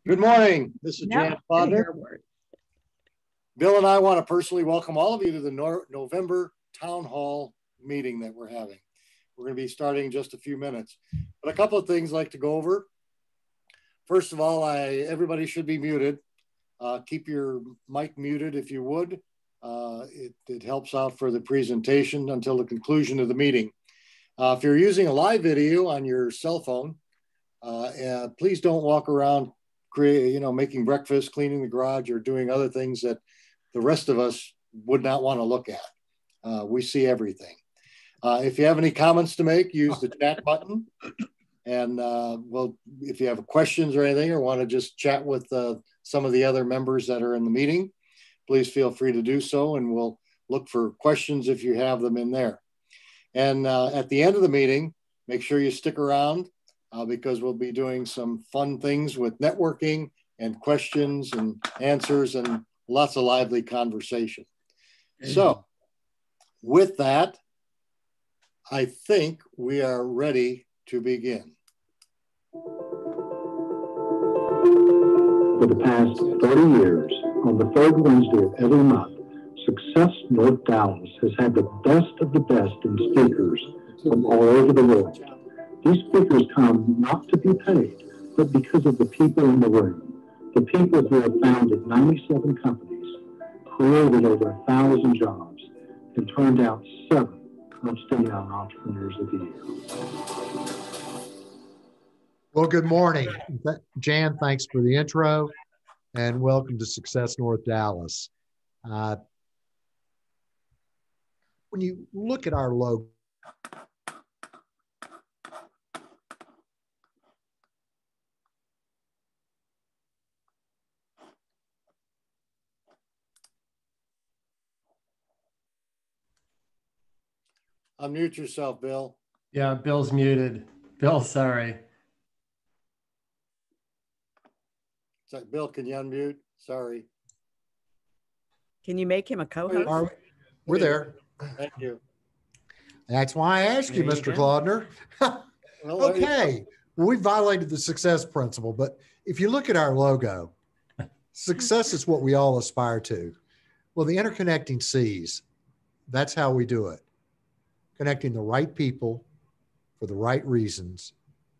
Good morning. This is Jan Plodner. Word. Bill and I want to personally welcome all of you to the November Town Hall meeting that we're having. We're going to be starting in just a few minutes. But a couple of things I'd like to go over. First of all, everybody should be muted. Keep your mic muted if you would. It helps out for the presentation until the conclusion of the meeting. If you're using a live video on your cell phone, please don't walk around making breakfast, cleaning the garage, or doing other things that the rest of us would not want to look at. We see everything. If you have any comments to make, use the chat button. And if you have questions or anything, or want to just chat with some of the other members that are in the meeting, please feel free to do so, and we'll look for questions if you have them in there. And at the end of the meeting, make sure you stick around because we'll be doing some fun things with networking and questions and answers and lots of lively conversation. So with that, I think we are ready to begin. For the past 30 years, on the third Wednesday of every month, Success North Dallas has had the best of the best in speakers from all over the world. These speakers come not to be paid, but because of the people in the room, the people who have founded 97 companies, created over 1,000 jobs, and turned out 7 Ernst & Young Entrepreneurs of the Year. Well, good morning. Jan, thanks for the intro, and welcome to Success North Dallas. When you look at our logo, Unmute yourself, Bill. Yeah, Bill's muted. Bill, sorry. Bill, can you unmute? Sorry. Can you make him a co-host? We're there. Thank you. That's why I asked you, Mr. Plodner. Okay. Well, we violated the success principle, but if you look at our logo, success is what we all aspire to. Well, the interconnecting C's, that's how we do it. Connecting the right people for the right reasons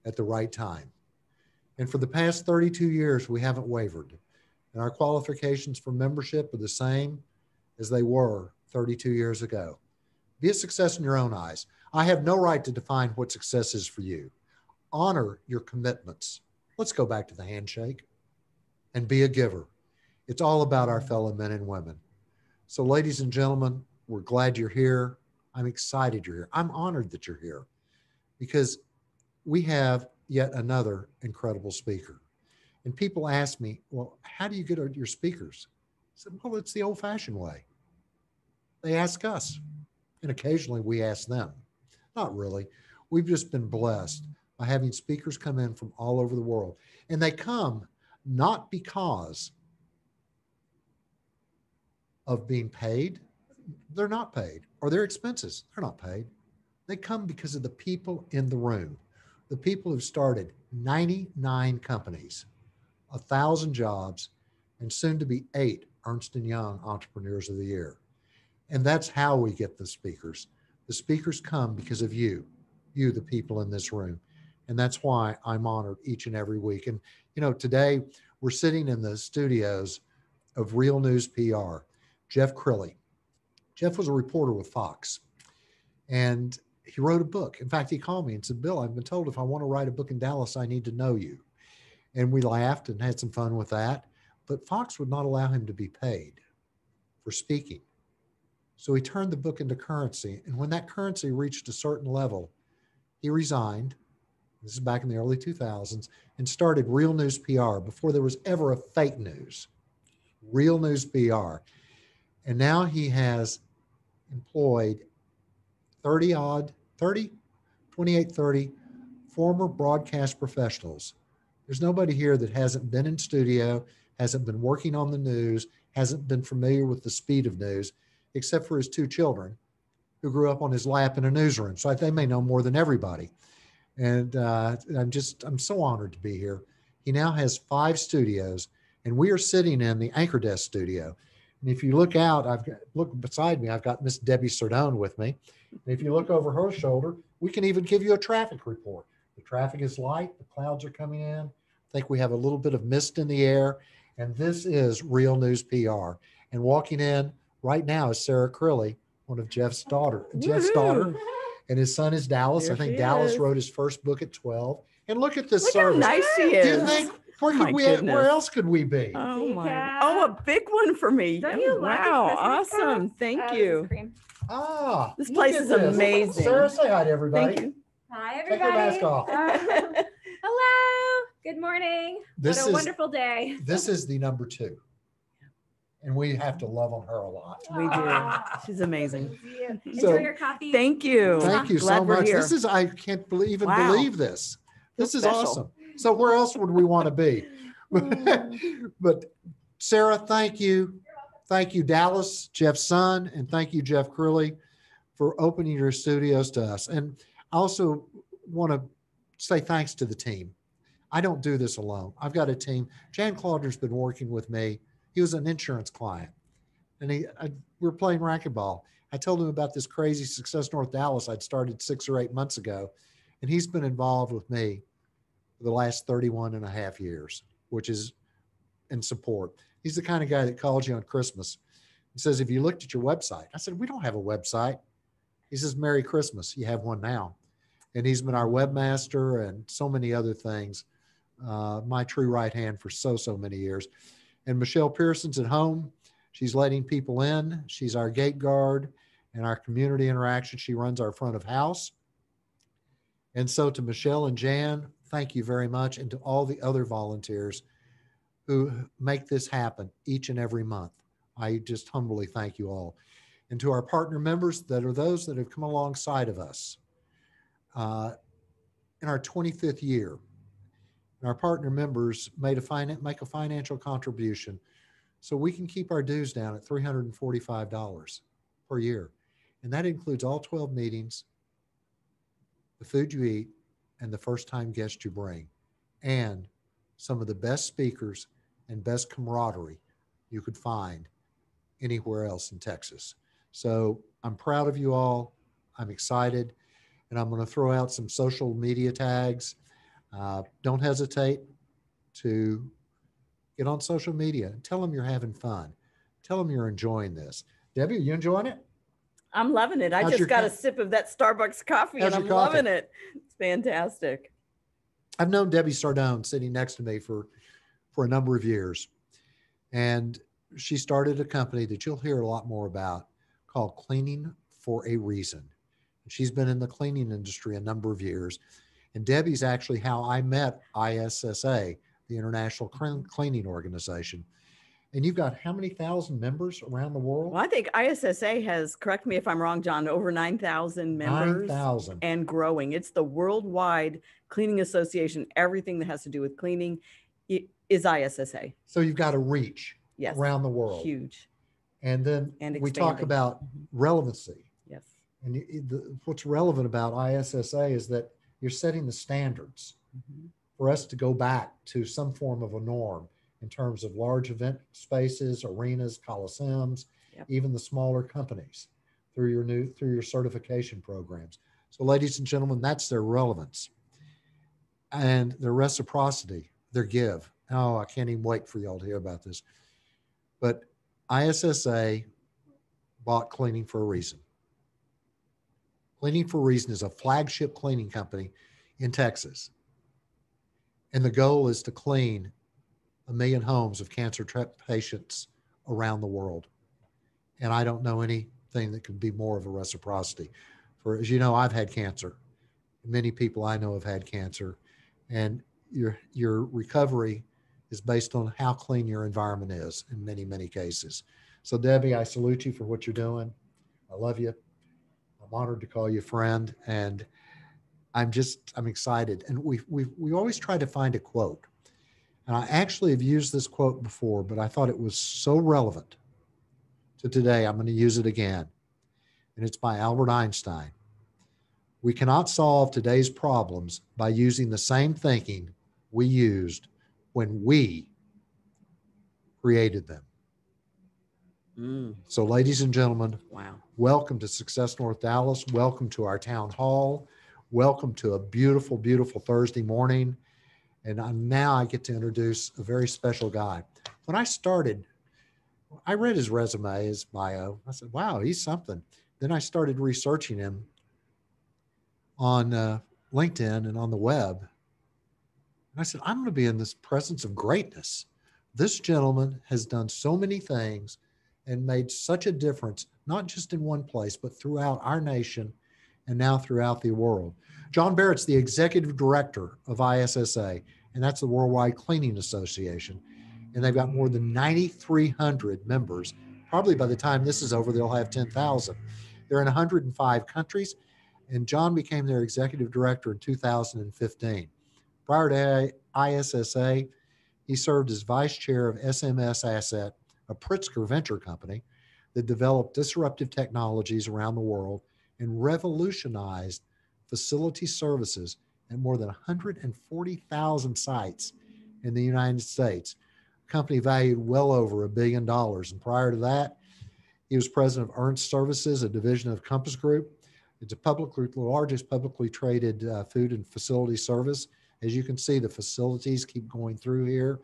at the right time. And for the past 32 years, we haven't wavered. And our qualifications for membership are the same as they were 32 years ago. Be a success in your own eyes. I have no right to define what success is for you. Honor your commitments. Let's go back to the handshake and be a giver. It's all about our fellow men and women. So ladies and gentlemen, we're glad you're here. I'm excited you're here. I'm honored that you're here because we have yet another incredible speaker. And people ask me, well, how do you get your speakers? I said, well, it's the old-fashioned way. They ask us, and occasionally we ask them. Not really. We've just been blessed by having speakers come in from all over the world. And they come not because of being paid. They're not paid. Or their expenses, they're not paid. They come because of the people in the room. The people who've started 99 companies, 1,000 jobs, and soon to be 8 Ernst & Young Entrepreneurs of the Year. And that's how we get the speakers. The speakers come because of you, the people in this room. And that's why I'm honored each and every week. And, you know, today we're sitting in the studios of Real News PR, Jeff Crilly. Jeff was a reporter with Fox, and he wrote a book. In fact, he called me and said, Bill, I've been told if I want to write a book in Dallas, I need to know you. And we laughed and had some fun with that. But Fox would not allow him to be paid for speaking. So he turned the book into currency. And when that currency reached a certain level, he resigned. This is back in the early 2000s, and started Real News PR before there was ever a fake news. Real News PR. And now he has employed 28, 30 former broadcast professionals. There's nobody here that hasn't been in studio, hasn't been working on the news, hasn't been familiar with the speed of news, except for his 2 children who grew up on his lap in a newsroom. So they may know more than everybody. And I'm so honored to be here. He now has 5 studios, and we are sitting in the Anchor Desk studio. And if you look out, look beside me, I've got Miss Debbie Sardone with me. And if you look over her shoulder, we can even give you a traffic report. The traffic is light, the clouds are coming in. I think we have a little bit of mist in the air, and this is Real News PR. And walking in right now is Sarah Crilly, one of Jeff's daughter, and his son is Dallas. There I think she Dallas is. wrote his first book at 12. And look at this Look how service. nice she Do you is. think Oh my where goodness. else could we be? Oh my! Yeah. Oh, a big one for me. Don't Oh, you love the wow! Christmas Awesome. cup? Thank This is you. cream. Ah, This look place at is this. amazing. Sarah, say hi to everybody. Thank you. Hi, Take your everybody. mask off. Hello. Good morning. This what a is- wonderful day. This is the number 2. And we have to love on her a lot. We do. Aw. She's amazing. Enjoy So- your coffee. Thank you. Thank you Glad so we're much. here. This is, I can't even Wow. believe this. This is Special. awesome. So where else would we want to be? But Sarah, thank you. Thank you, Dallas, Jeff's son, and thank you, Jeff Crilly, for opening your studios to us. And I also want to say thanks to the team. I don't do this alone. I've got a team. Jan Clauder's been working with me. He was an insurance client, and we were playing racquetball. I told him about this crazy Success North Dallas I'd started 6 or 8 months ago, and he's been involved with me for the last 31 and a half years, which is in support. He's the kind of guy that calls you on Christmas and says, "Have you looked at your website?" I said, "We don't have a website." He says, "Merry Christmas. You have one now." And he's been our webmaster and so many other things. My true right hand for so many years. And Michelle Pearson's at home. She's letting people in. She's our gate guard and our community interaction. She runs our front of house. And so to Michelle and Jan, thank you very much. And to all the other volunteers who make this happen each and every month, I just humbly thank you all. And to our partner members that are those that have come alongside of us in our 25th year. And our partner members make a financial contribution so we can keep our dues down at $345 per year. And that includes all 12 meetings, the food you eat, and the first time guest you bring, and some of the best speakers and best camaraderie you could find anywhere else in Texas. So I'm proud of you all. I'm excited. And I'm going to throw out some social media tags. Don't hesitate to get on social media and tell them you're having fun. Tell them you're enjoying this. Debbie, are you enjoying it? I'm loving it. I How's just your got a co- sip of that Starbucks coffee How's and your I'm coffee? loving it. It's fantastic. I've known Debbie Sardone sitting next to me for a number of years. And she started a company that you'll hear a lot more about called Cleaning for a Reason. She's been in the cleaning industry a number of years. And Debbie's actually how I met ISSA, the International Cleaning Organization. And you've got how many thousand members around the world? Well, I think ISSA has, correct me if I'm wrong, John, over 9,000 members 9,000. and growing. It's the worldwide cleaning association. Everything that has to do with cleaning is ISSA. So you've got a reach Yes. around the world. Huge. And then And we talk expanding. about relevancy. Yes. And what's relevant about ISSA is that you're setting the standards Mhm. for us to go back to some form of a norm in terms of large event spaces, arenas, coliseums, Yep. even the smaller companies through your certification programs. So ladies and gentlemen, that's their relevance and their reciprocity, their give. Oh, I can't even wait for y'all to hear about this. But ISSA bought Cleaning for a Reason. Cleaning for a Reason is a flagship cleaning company in Texas. And the goal is to clean 1 million homes of cancer patients around the world. And I don't know anything that could be more of a reciprocity. For, as you know, I've had cancer. Many people I know have had cancer. And your recovery is based on how clean your environment is in many, many cases. So Debbie, I salute you for what you're doing. I love you. I'm honored to call you friend. And I'm excited. And we always try to find a quote. And I actually have used this quote before, but I thought it was so relevant to today. I'm going to use it again. And it's by Albert Einstein. We cannot solve today's problems by using the same thinking we used when we created them. So ladies and gentlemen, Wow. welcome to Success North Dallas. Welcome to our town hall. Welcome to a beautiful, beautiful Thursday morning. And now I get to introduce a very special guy. When I started, I read his resume, his bio. I said, wow, he's something. Then I started researching him on LinkedIn and on the web. And I said, I'm going to be in this presence of greatness. This gentleman has done so many things and made such a difference, not just in one place, but throughout our nation and now throughout the world. John Barrett's the executive director of ISSA, and that's the Worldwide Cleaning Association. And they've got more than 9,300 members. Probably by the time this is over, they'll have 10,000. They're in 105 countries, and John became their executive director in 2015. Prior to ISSA, he served as vice chair of SMS Asset, a Pritzker venture company that developed disruptive technologies around the world and revolutionized facility services at more than 140,000 sites in the United States. A company valued well over $1 billion. And prior to that, he was president of Ernst Services, a division of Compass Group. It's the largest publicly traded food and facility service. As you can see, the facilities keep going through here.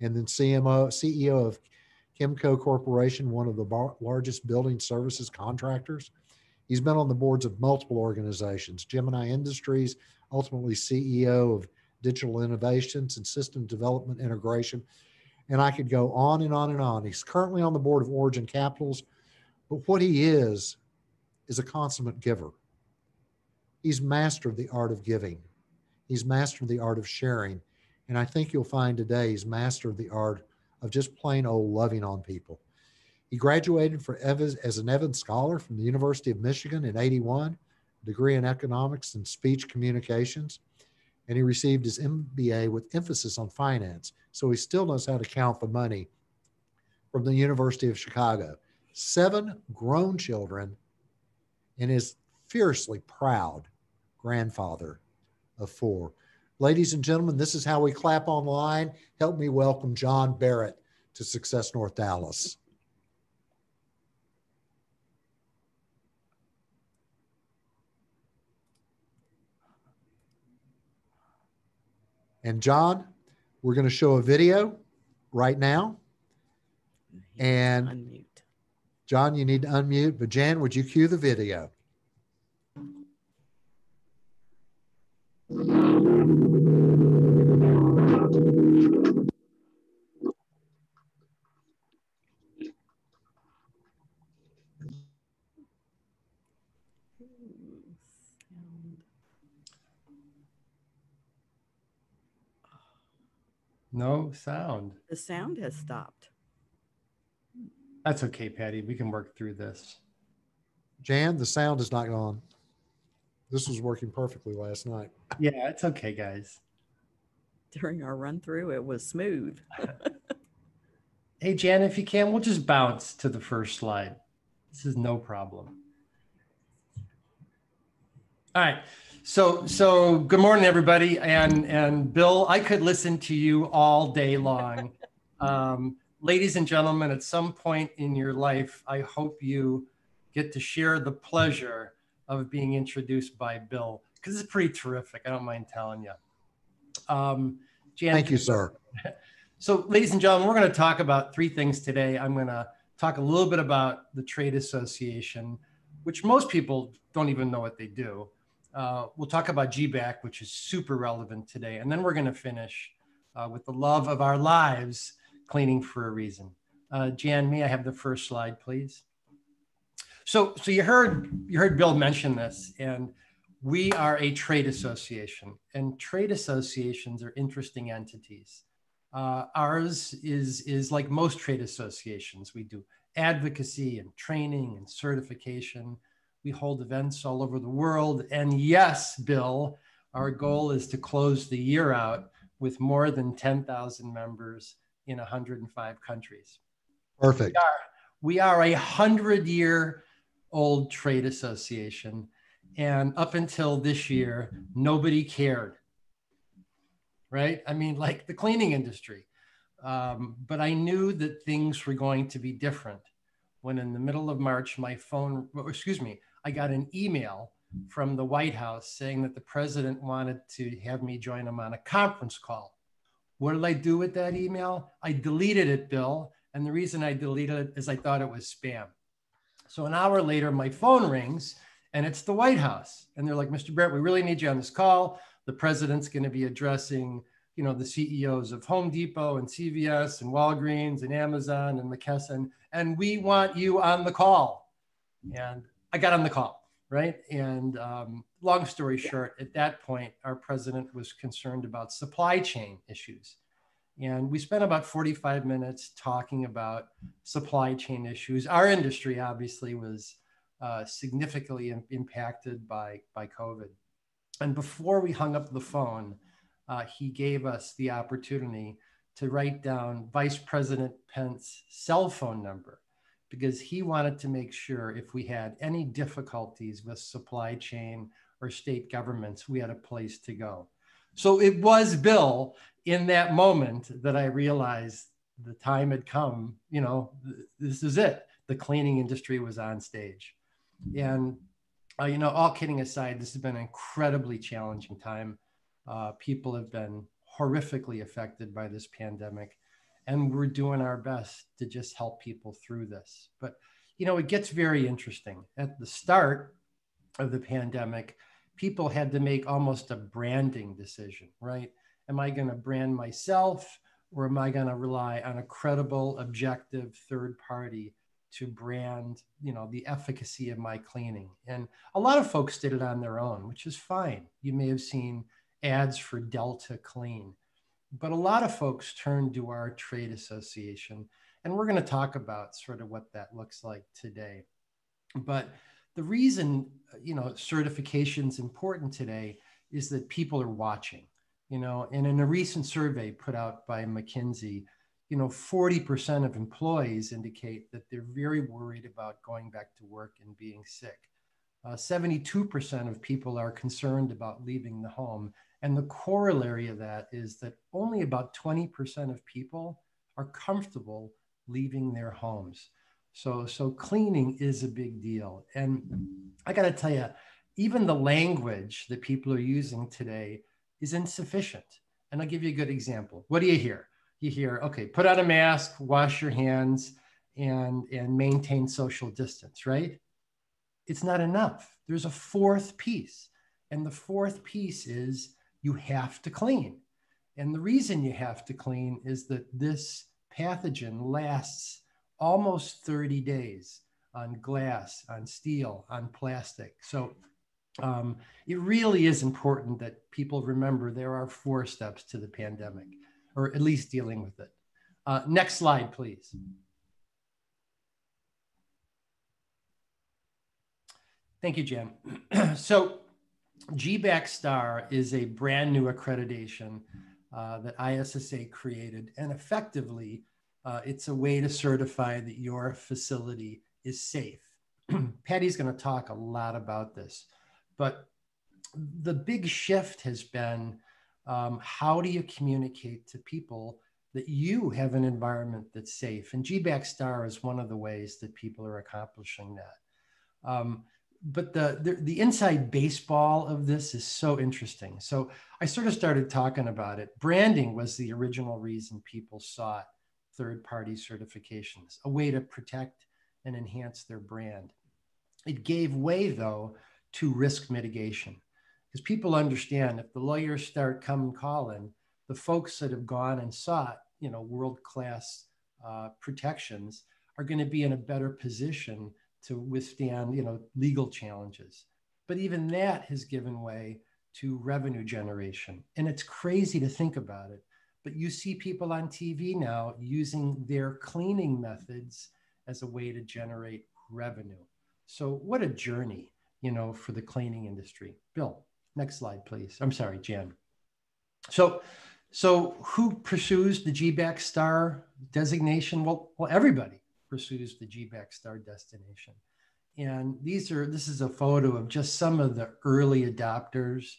And then CEO of Chemco Corporation, one of the largest building services contractors. He's been on the boards of multiple organizations, Gemini Industries, ultimately CEO of Digital Innovations and System Development Integration. And I could go on and on and on. He's currently on the board of Origin Capitals, but what he is a consummate giver. He's mastered the art of giving. He's mastered the art of sharing. And I think you'll find today he's mastered the art of just plain old loving on people. He graduated as an Evans Scholar from the University of Michigan in '81, degree in economics and speech communications, and he received his MBA with emphasis on finance. So he still knows how to count the money from the University of Chicago. 7 grown children, and is fiercely proud grandfather of 4. Ladies and gentlemen, this is how we clap online. Help me welcome John Barrett to Success North Dallas. And John, we're going to show a video right now. And Unmute. John, you need to unmute, but Jan, would you cue the video? No sound. The sound has stopped. That's okay, Patty. We can work through this. Jan, the sound is not gone. This was working perfectly last night. Yeah, it's okay, guys. During our run through, it was smooth. Hey, Jan, if you can, we'll just bounce to the first slide. This is no problem. All right. So good morning, everybody. And Bill, I could listen to you all day long. Ladies and gentlemen, at some point in your life, I hope you get to share the pleasure of being introduced by Bill, because it's pretty terrific. I don't mind telling you. Jan, thank you, sir. So, ladies and gentlemen, we're going to talk about 3 things today. I'm going to talk a little bit about the trade association, which most people don't even know what they do. We'll talk about GBAC, which is super relevant today. And then we're going to finish with the love of our lives, cleaning for a reason. Jan, may I have the first slide, please? So you heard Bill mention this, and we are a trade association, and trade associations are interesting entities. Ours is like most trade associations. We do advocacy and training and certification. We hold events all over the world. And yes, Bill, our goal is to close the year out with more than 10,000 members in 105 countries. Perfect. We are a 100-year-old trade association. And up until this year, nobody cared. right? I mean, like the cleaning industry. But I knew that things were going to be different when in the middle of March, I got an email from the White House saying that the president wanted to have me join him on a conference call. What did I do with that email? I deleted it, Bill. And the reason I deleted it is I thought it was spam. So an hour later, my phone rings and it's the White House. And they're like, Mr. Barrett, we really need you on this call. The president's going to be addressing, the CEOs of Home Depot and CVS and Walgreens and Amazon and McKesson. And we want you on the call. And I got on the call, right? And long story short, at that point, our president was concerned about supply chain issues. And we spent about 45 minutes talking about supply chain issues. Our industry obviously was significantly impacted by COVID. And before we hung up the phone, he gave us the opportunity to write down Vice President Pence's cell phone number, because he wanted to make sure if we had any difficulties with supply chain or state governments, we had a place to go. So it was Bill in that moment that I realized the time had come, this is it. The cleaning industry was on stage. And, all kidding aside, this has been an incredibly challenging time. People have been horrifically affected by this pandemic, and we're doing our best to just help people through this. But, it gets very interesting. At the start of the pandemic, people had to make almost a branding decision, right? Am I going to brand myself, or am I going to rely on a credible, objective third party to brand, the efficacy of my cleaning? And a lot of folks did it on their own, which is fine. You may have seen ads for Delta Clean, but a lot of folks turned to our trade association, and we're going to talk about sort of what that looks like today. But the reason, certification is important today is that people are watching, and in a recent survey put out by McKinsey, 40% of employees indicate that they're very worried about going back to work and being sick. 72% of people are concerned about leaving the home. And the corollary of that is that only about 20% of people are comfortable leaving their homes. So cleaning is a big deal. And I got to tell you, even the language that people are using today is insufficient. And I'll give you a good example. What do you hear? You hear, okay, put on a mask, wash your hands, and maintain social distance, right? It's not enough. There's a fourth piece. And the fourth piece is you have to clean. And the reason you have to clean is that this pathogen lasts almost 30 days on glass, on steel, on plastic. So it really is important that people remember there are 4 steps to the pandemic, or at least dealing with it. Next slide, please. Thank you, Jen. So GBAC Star is a brand new accreditation that ISSA created, and effectively, it's a way to certify that your facility is safe. Patty's going to talk a lot about this, but the big shift has been how do you communicate to people that you have an environment that's safe? And GBAC Star is one of the ways that people are accomplishing that. But the inside baseball of this is so interesting. So I sort of started talking about it. Branding was the original reason people sought third-party certifications, a way to protect and enhance their brand. It gave way, though, to risk mitigation, because people understand if the lawyers start coming calling, the folks that have gone and sought, world-class protections are going to be in a better position to withstand, legal challenges. But even that has given way to revenue generation. And it's crazy to think about it, but you see people on TV now using their cleaning methods as a way to generate revenue. So what a journey, for the cleaning industry. Bill, next slide, please. I'm sorry, Jan. So who pursues the GBAC Star designation? Well, everybody pursues the GBAC Star destination. And this is a photo of just some of the early adopters,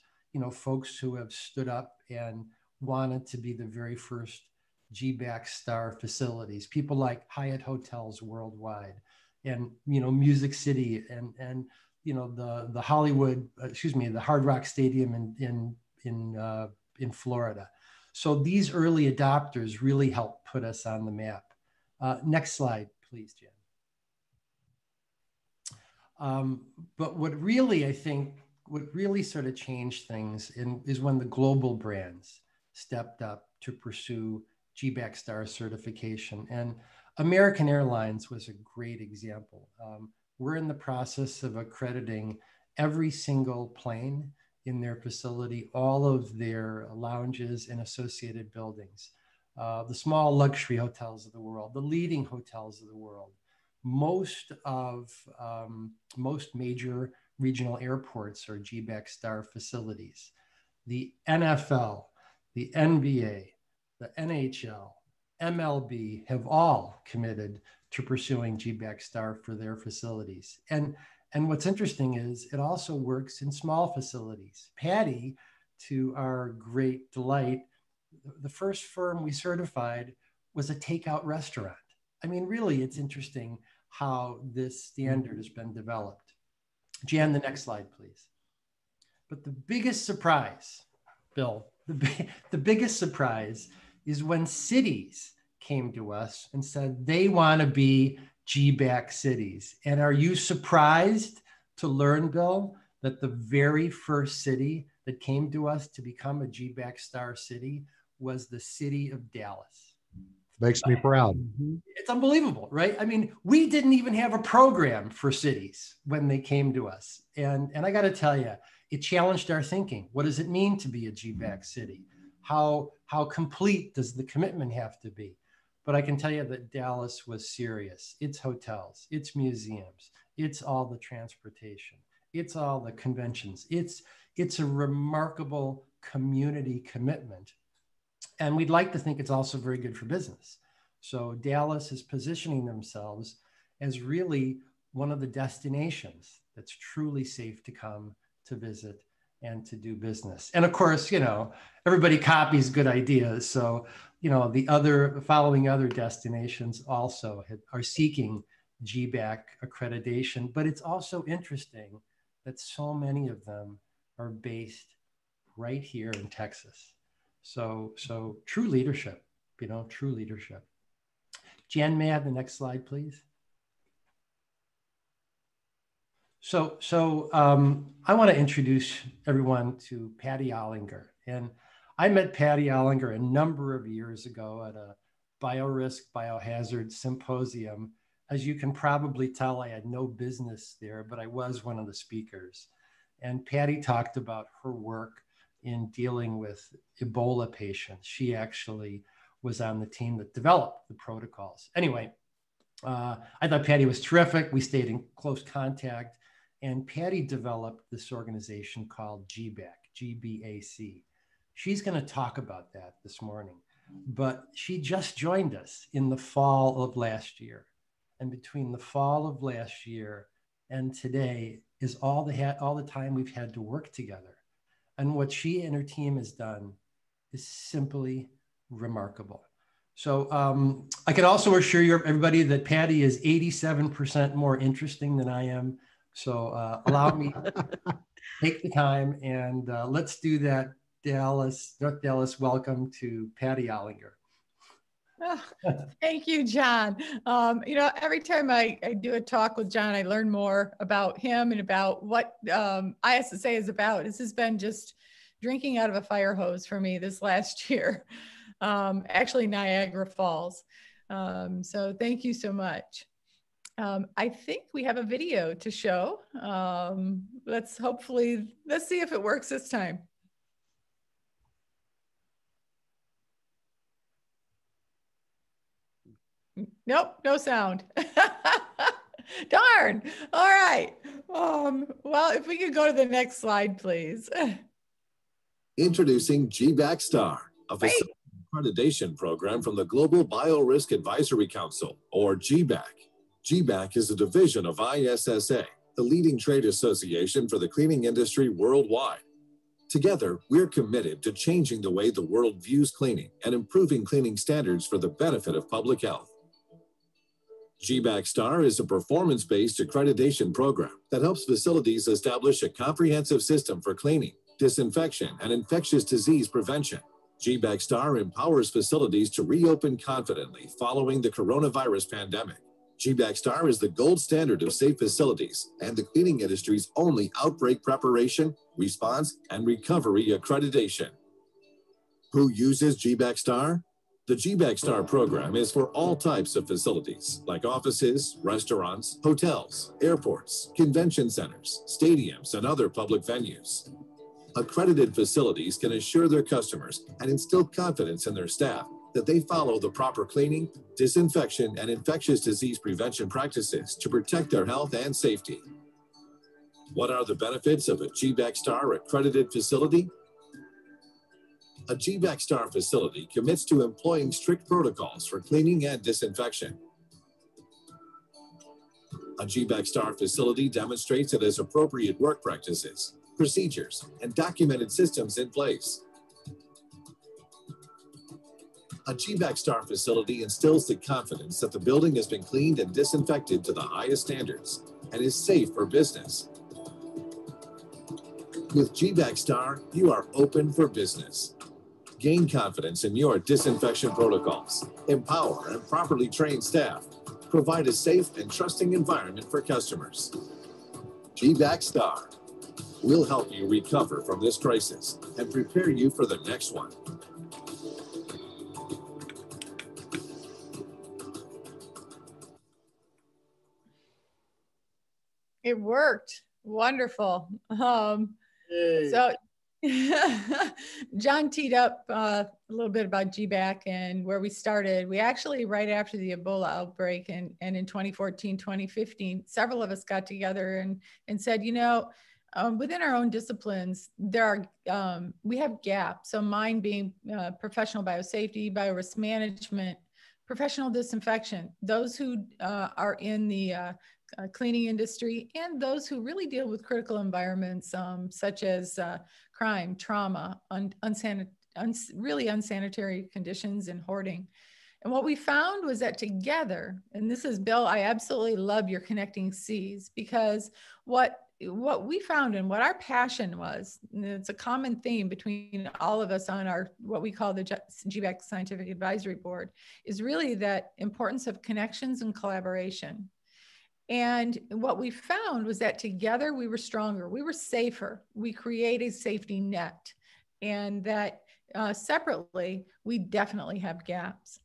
folks who have stood up and wanted to be the very first GBAC star facilities. People like Hyatt Hotels Worldwide, and Music City, and the Hollywood, the Hard Rock Stadium in Florida. So these early adopters really helped put us on the map. Next slide, please, Jen. But what really sort of changed things is when the global brands stepped up to pursue GBAC star certification. And American Airlines was a great example. We're in the process of accrediting every single plane in their facility, all of their lounges and associated buildings, the small luxury hotels of the world, the leading hotels of the world, most major regional airports are GBAC star facilities. The NFL, the NBA, the NHL, MLB have all committed to pursuing GBAC star for their facilities. And what's interesting is it also works in small facilities. Patty, to our great delight, the first firm we certified was a takeout restaurant. I mean, really, it's interesting how this standard has been developed. Jan, the next slide, please. But the biggest surprise, Bill, the biggest surprise is when cities came to us and said they want to be GBAC cities. And are you surprised to learn, Bill, that the very first city that came to us to become a GBAC star city was the city of Dallas? Makes me proud. It's unbelievable, right? I mean, we didn't even have a program for cities when they came to us. And I got to tell you, it challenged our thinking. What does it mean to be a GBAC city? How complete does the commitment have to be? But I can tell you that Dallas was serious. It's hotels, it's museums, it's all the transportation, it's all the conventions. It's a remarkable community commitment. And we'd like to think it's also very good for business. So Dallas is positioning themselves as really one of the destinations that's truly safe to come to visit and to do business. And of course, everybody copies good ideas. So, the following other destinations also are seeking GBAC accreditation, but it's also interesting that so many of them are based right here in Texas. So true leadership, true leadership. Jen, may I have the next slide, please? So I want to introduce everyone to Patty Ollinger. And I met Patty Ollinger a number of years ago at a biorisk biohazard symposium. As you can probably tell, I had no business there, but I was one of the speakers. And Patty talked about her work in dealing with Ebola patients. She actually was on the team that developed the protocols. Anyway, I thought Patty was terrific. We stayed in close contact. And Patty developed this organization called GBAC, G-B-A-C. She's going to talk about that this morning. But she just joined us in the fall of last year. And between the fall of last year and today is all the time we've had to work together. And what she and her team has done is simply remarkable. So I can also assure you, everybody, that Patty is 87% more interesting than I am. So allow me to take the time and let's do that. North Dallas, welcome to Patty Ollinger. Oh, thank you, John. Every time I do a talk with John, I learn more about him and about what ISSA is about. This has been just drinking out of a fire hose for me this last year, actually Niagara Falls. So thank you so much. I think we have a video to show. Let's see if it works this time. Nope, no sound. Darn. All right. Well, if we could go to the next slide, please. Introducing GBAC Star, a facility accreditation program from the Global Biorisk Advisory Council, or GBAC. GBAC is a division of ISSA, the leading trade association for the cleaning industry worldwide. Together, we're committed to changing the way the world views cleaning and improving cleaning standards for the benefit of public health. GBAC STAR is a performance-based accreditation program that helps facilities establish a comprehensive system for cleaning, disinfection, and infectious disease prevention. GBAC STAR empowers facilities to reopen confidently following the coronavirus pandemic. GBAC STAR is the gold standard of safe facilities and the cleaning industry's only outbreak preparation, response, and recovery accreditation. Who uses GBAC STAR? The GBAC STAR program is for all types of facilities like offices, restaurants, hotels, airports, convention centers, stadiums, and other public venues. Accredited facilities can assure their customers and instill confidence in their staff that they follow the proper cleaning, disinfection, and infectious disease prevention practices to protect their health and safety. What are the benefits of a GBAC STAR accredited facility? A GBAC STAR facility commits to employing strict protocols for cleaning and disinfection. A GBAC STAR facility demonstrates it has appropriate work practices, procedures, and documented systems in place. A GBAC STAR facility instills the confidence that the building has been cleaned and disinfected to the highest standards and is safe for business. With GBAC STAR, you are open for business. Gain confidence in your disinfection protocols, empower and properly train staff, provide a safe and trusting environment for customers. GBAC STAR. We'll help you recover from this crisis and prepare you for the next one. It worked. Wonderful. So John teed up a little bit about GBAC and where we started. We actually, right after the Ebola outbreak and in 2014, 2015, several of us got together and said, you know, within our own disciplines, there are, we have gaps. So mine being professional biosafety, biorisk management, professional disinfection, those who are in the cleaning industry, and those who really deal with critical environments such as crime, trauma, really unsanitary conditions and hoarding. And what we found was that together, and this is Bill, I absolutely love your connecting C's, because what we found and what our passion was, and it's a common theme between all of us on our, what we call the GBAC Scientific Advisory Board, is really that importance of connections and collaboration. And what we found was that together we were stronger, we were safer, we created a safety net, and that separately, we definitely have gaps.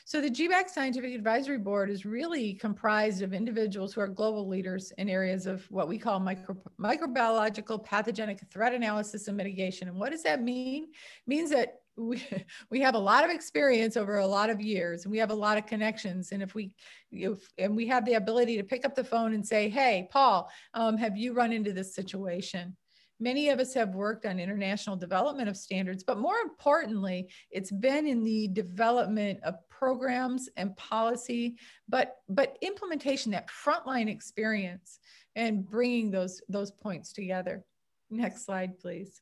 So the GBAC Scientific Advisory Board is really comprised of individuals who are global leaders in areas of what we call microbiological pathogenic threat analysis and mitigation. And what does that mean? It means that we have a lot of experience over a lot of years, and we have a lot of connections. And if we have the ability to pick up the phone and say, hey, Paul, have you run into this situation? Many of us have worked on international development of standards, but more importantly, it's been in the development of programs and policy, but implementation, that frontline experience, and bringing those points together. Next slide, please.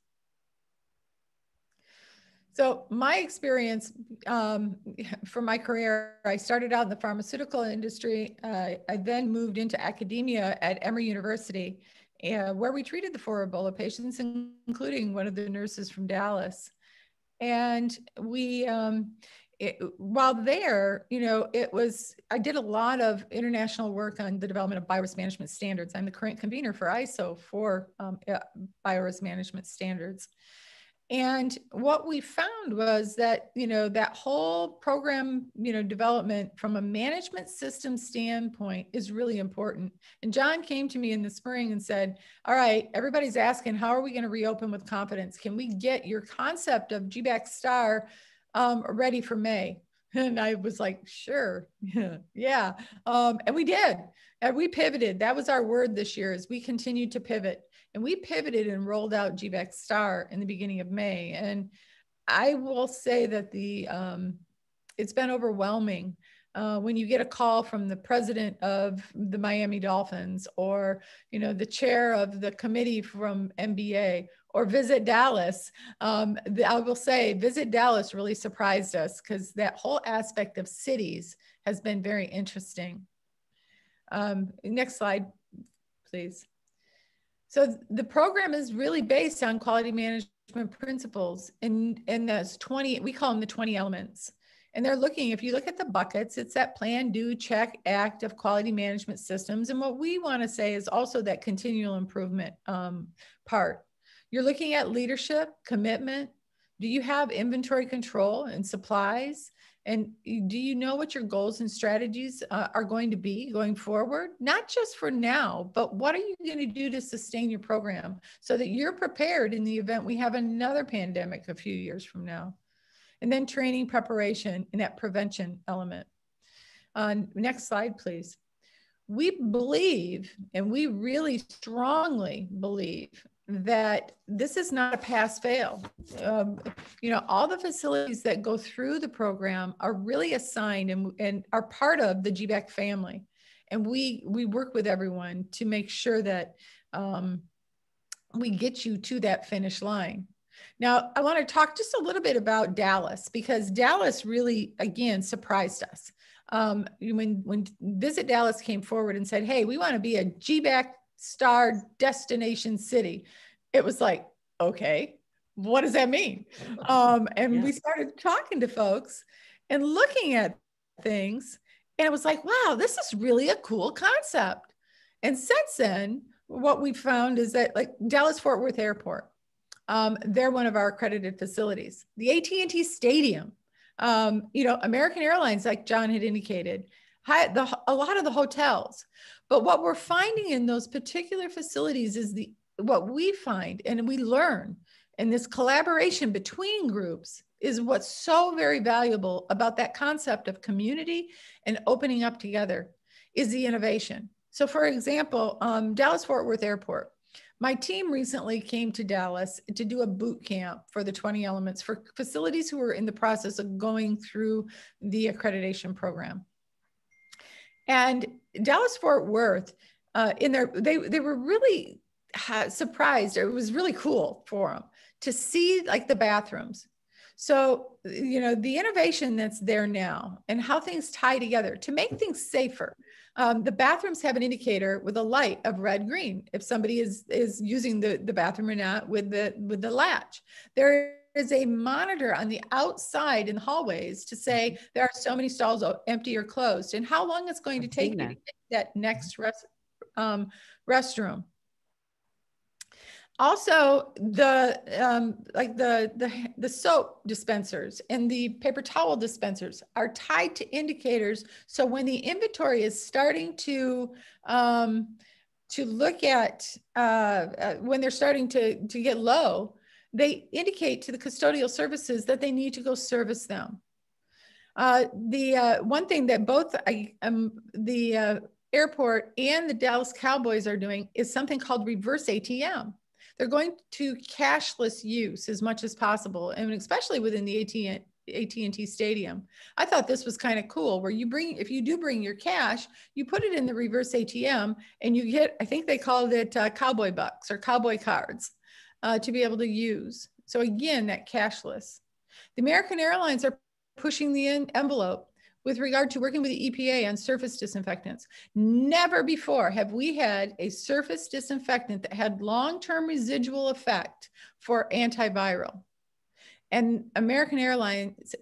So my experience for my career, I started out in the pharmaceutical industry. I then moved into academia at Emory University, where we treated the 4 Ebola patients, including one of the nurses from Dallas. And we, while there, you know, I did a lot of international work on the development of biorisk management standards. I'm the current convener for ISO for biorisk management standards. And what we found was that, you know, that whole program, you know, development from a management system standpoint is really important. And John came to me in the spring and said, all right, everybody's asking, how are we going to reopen with confidence? Can we get your concept of GBAC STAR ready for May? And I was like, sure, yeah. And we did, and we pivoted. That was our word this year, is we continued to pivot. And we pivoted and rolled out GBAC STAR in the beginning of May. And I will say that it's been overwhelming when you get a call from the president of the Miami Dolphins, or, you know, the chair of the committee from NBA, or Visit Dallas. I will say Visit Dallas really surprised us because that whole aspect of cities has been very interesting. Next slide, please. So the program is really based on quality management principles, and there's 20, we call them the 20 elements. And they're looking, if you look at the buckets, it's that plan, do, check, act of quality management systems. And what we want to say is also that continual improvement part. You're looking at leadership, commitment. Do you have inventory control and supplies? And do you know what your goals and strategies are going to be going forward? Not just for now, but what are you going to do to sustain your program so that you're prepared in the event we have another pandemic a few years from now? And then training, preparation, and that prevention element. Next slide, please. We believe, and we really strongly believe, that this is not a pass-fail. You know, all the facilities that go through the program are really assigned and are part of the GBAC family. And we work with everyone to make sure that we get you to that finish line. Now, I want to talk just a little bit about Dallas, because Dallas really, again, surprised us. When Visit Dallas came forward and said, hey, we want to be a GBAC star destination city, it was like, okay, what does that mean? And we started talking to folks and looking at things, and it was like, wow, this is really a cool concept. And since then, what we found is that, like, Dallas-Fort Worth Airport, they're one of our accredited facilities. The AT&T Stadium, you know, American Airlines, like John had indicated, a lot of the hotels. But what we're finding in those particular facilities is what we find and we learn, and this collaboration between groups is what's so very valuable about that concept of community and opening up together, is the innovation. So for example, Dallas-Fort Worth Airport, my team recently came to Dallas to do a boot camp for the 20 elements for facilities who are in the process of going through the accreditation program. And Dallas-Fort Worth, they were really surprised. It was really cool for them to see, like, the bathrooms. So, you know, the innovation that's there now and how things tie together to make things safer. The bathrooms have an indicator with a light of red, green, if somebody is using the bathroom or not with the latch. There is a monitor on the outside in the hallways to say there are so many stalls empty or closed, and how long it's going to take you to get that next restroom. Also, like the soap dispensers and the paper towel dispensers are tied to indicators. So when the inventory is starting to look at when they're starting to get low, they indicate to the custodial services that they need to go service them. One thing that both the airport and the Dallas Cowboys are doing is something called reverse ATM. They're going to cashless use as much as possible, and especially within the AT&T Stadium. I thought this was kind of cool, where if you do bring your cash, you put it in the reverse ATM, and you get, I think they called it cowboy bucks or cowboy cards to be able to use. So again, that cashless. The American Airlines are pushing the envelope with regard to working with the EPA on surface disinfectants. Never before have we had a surface disinfectant that had long-term residual effect for antiviral. And American Airlines,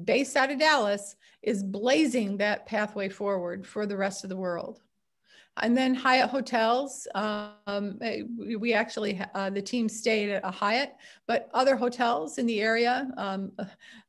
based out of Dallas, is blazing that pathway forward for the rest of the world. And then Hyatt hotels, we actually, the team stayed at a Hyatt, but other hotels in the area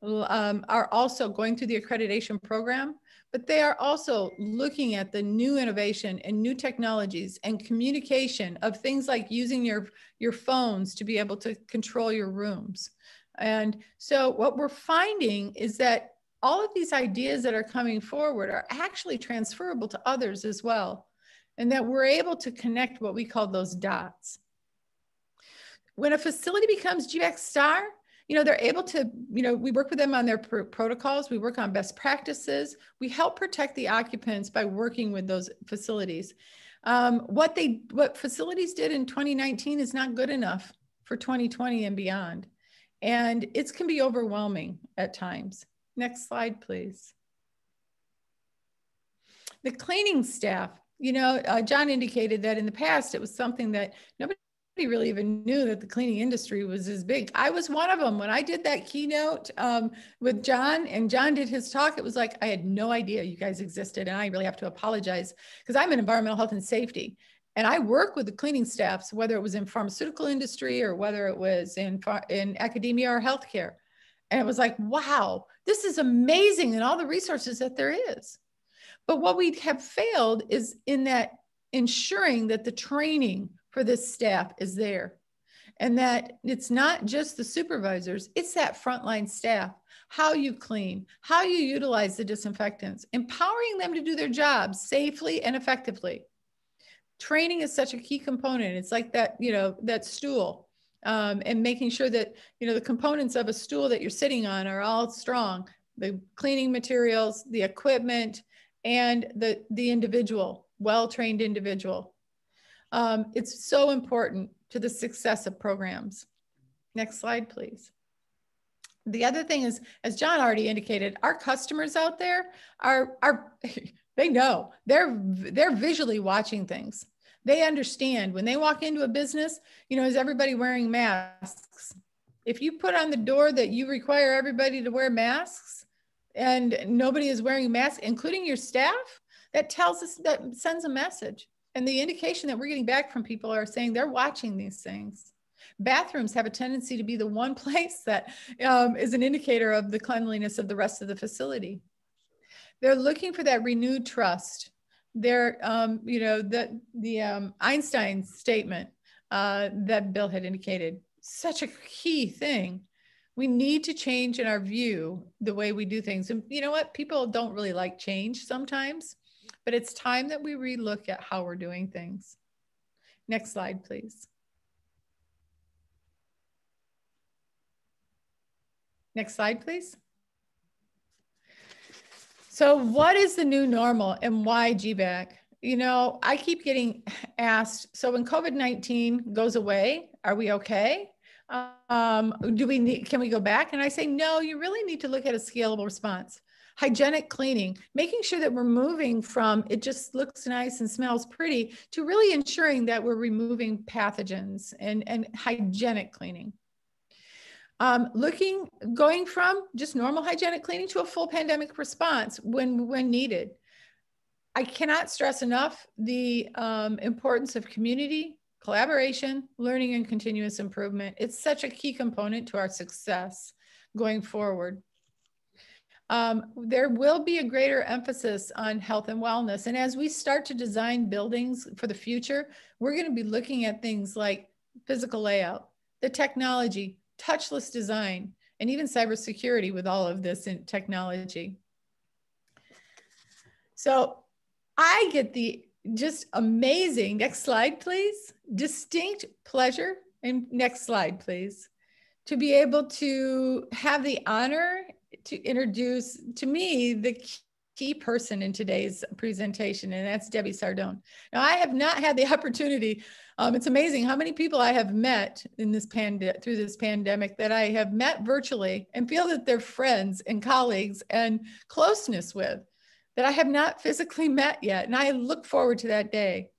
are also going through the accreditation program, but they are also looking at the new innovation and new technologies and communication of things like using your phones to be able to control your rooms. And so what we're finding is that all of these ideas that are coming forward are actually transferable to others as well, and that we're able to connect what we call those dots. When a facility becomes GBAC Star, you know, they're able to, you know, we work with them on their protocols, we work on best practices, we help protect the occupants by working with those facilities. What facilities did in 2019 is not good enough. for 2020 and beyond. And it can be overwhelming at times. Next slide, please. The cleaning staff, you know, John indicated that in the past, it was something that nobody really even knew that the cleaning industry was as big. I was one of them. When I did that keynote with John, and John did his talk, it was like, I had no idea you guys existed. And I really have to apologize because I'm in environmental health and safety. And I work with the cleaning staffs, whether it was in pharmaceutical industry or whether it was in academia or healthcare. And it was like, wow, this is amazing, and all the resources that there is. But what we have failed is in that ensuring that the training for this staff is there, and that it's not just the supervisors, it's that frontline staff, how you clean, how you utilize the disinfectants, empowering them to do their jobs safely and effectively. Training is such a key component. It's like that, you know, that stool, and making sure that, you know, the components of a stool that you're sitting on are all strong, the cleaning materials, the equipment, and the individual, well-trained individual. It's so important to the success of programs. Next slide, please. The other thing is, as John already indicated, our customers out there are they know, they're visually watching things. They understand when they walk into a business, you know, is everybody wearing masks? If you put on the door that you require everybody to wear masks and nobody is wearing masks, including your staff, that tells us, that sends a message. And the indication that we're getting back from people are saying they're watching these things. Bathrooms have a tendency to be the one place that is an indicator of the cleanliness of the rest of the facility. They're looking for that renewed trust. They're, you know, the Einstein statement that Bill had indicated, such a key thing. We need to change in our view, the way we do things. And you know what? People don't really like change sometimes, but it's time that we relook at how we're doing things. Next slide, please. Next slide, please. So what is the new normal and why GBAC? You know, I keep getting asked, so when COVID-19 goes away, are we okay? Do we need, can we go back? And I say, no, you really need to look at a scalable response. Hygienic cleaning, making sure that we're moving from it just looks nice and smells pretty to really ensuring that we're removing pathogens and hygienic cleaning. Going from just normal hygienic cleaning to a full pandemic response when needed. I cannot stress enough the importance of community, collaboration, learning, and continuous improvement. It's such a key component to our success going forward. There will be a greater emphasis on health and wellness. And as we start to design buildings for the future, we're going to be looking at things like physical layout, the technology, touchless design, and even cybersecurity with all of this in technology. So I get the just amazing, next slide, please, distinct pleasure, and next slide, please, to be able to have the honor to introduce to me the key person in today's presentation, and that's Debbie Sardone. Now, I have not had the opportunity. It's amazing how many people I have met in this through this pandemic that I have met virtually and feel that they're friends and colleagues and closeness with that I have not physically met yet. And I look forward to that day.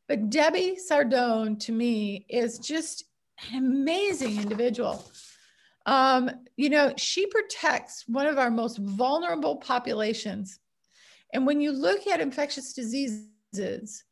But Debbie Sardone, to me, is just an amazing individual. You know, she protects one of our most vulnerable populations. And when you look at infectious diseases,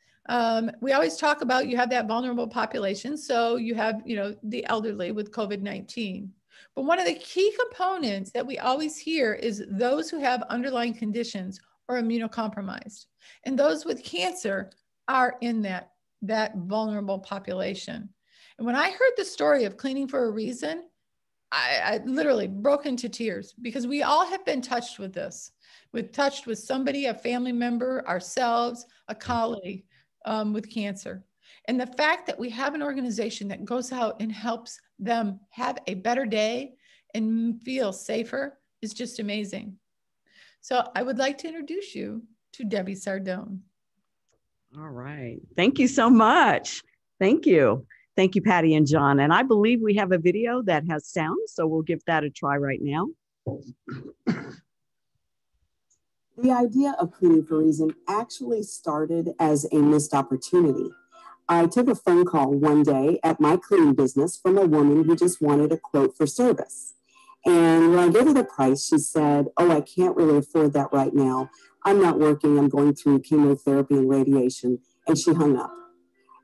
we always talk about you have that vulnerable population. So you have, you know, the elderly with COVID-19. But one of the key components that we always hear is those who have underlying conditions or immunocompromised. And those with cancer are in that vulnerable population. And when I heard the story of Cleaning for a Reason, I literally broke into tears because we all have been touched with this. We've touched with somebody, a family member, ourselves, a colleague with cancer. And the fact that we have an organization that goes out and helps them have a better day and feel safer is just amazing. So I would like to introduce you to Debbie Sardone. All right. Thank you so much. Thank you. Thank you, Patty and John. And I believe we have a video that has sound, so we'll give that a try right now. The idea of Cleaning for Reason actually started as a missed opportunity. I took a phone call one day at my cleaning business from a woman who just wanted a quote for service. And when I gave her the price, she said, "Oh, I can't really afford that right now. I'm not working. I'm going through chemotherapy and radiation." And she hung up.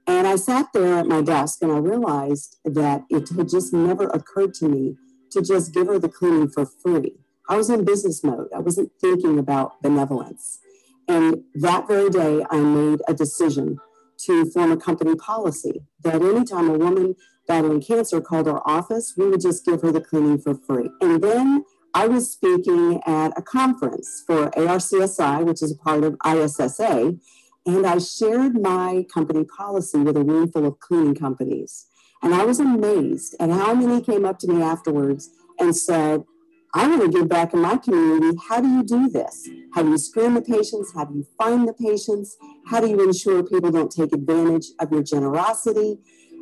And I sat there at my desk and I realized that it had just never occurred to me to just give her the cleaning for free. I was in business mode. I wasn't thinking about benevolence. And that very day, I made a decision to form a company policy that anytime a woman battling cancer called our office, we would just give her the cleaning for free. And then I was speaking at a conference for ARCSI, which is a part of ISSA, and I shared my company policy with a room full of cleaning companies. And I was amazed at how many came up to me afterwards and said, "I want to give back in my community. How do you do this? How do you screen the patients? How do you find the patients? How do you ensure people don't take advantage of your generosity?"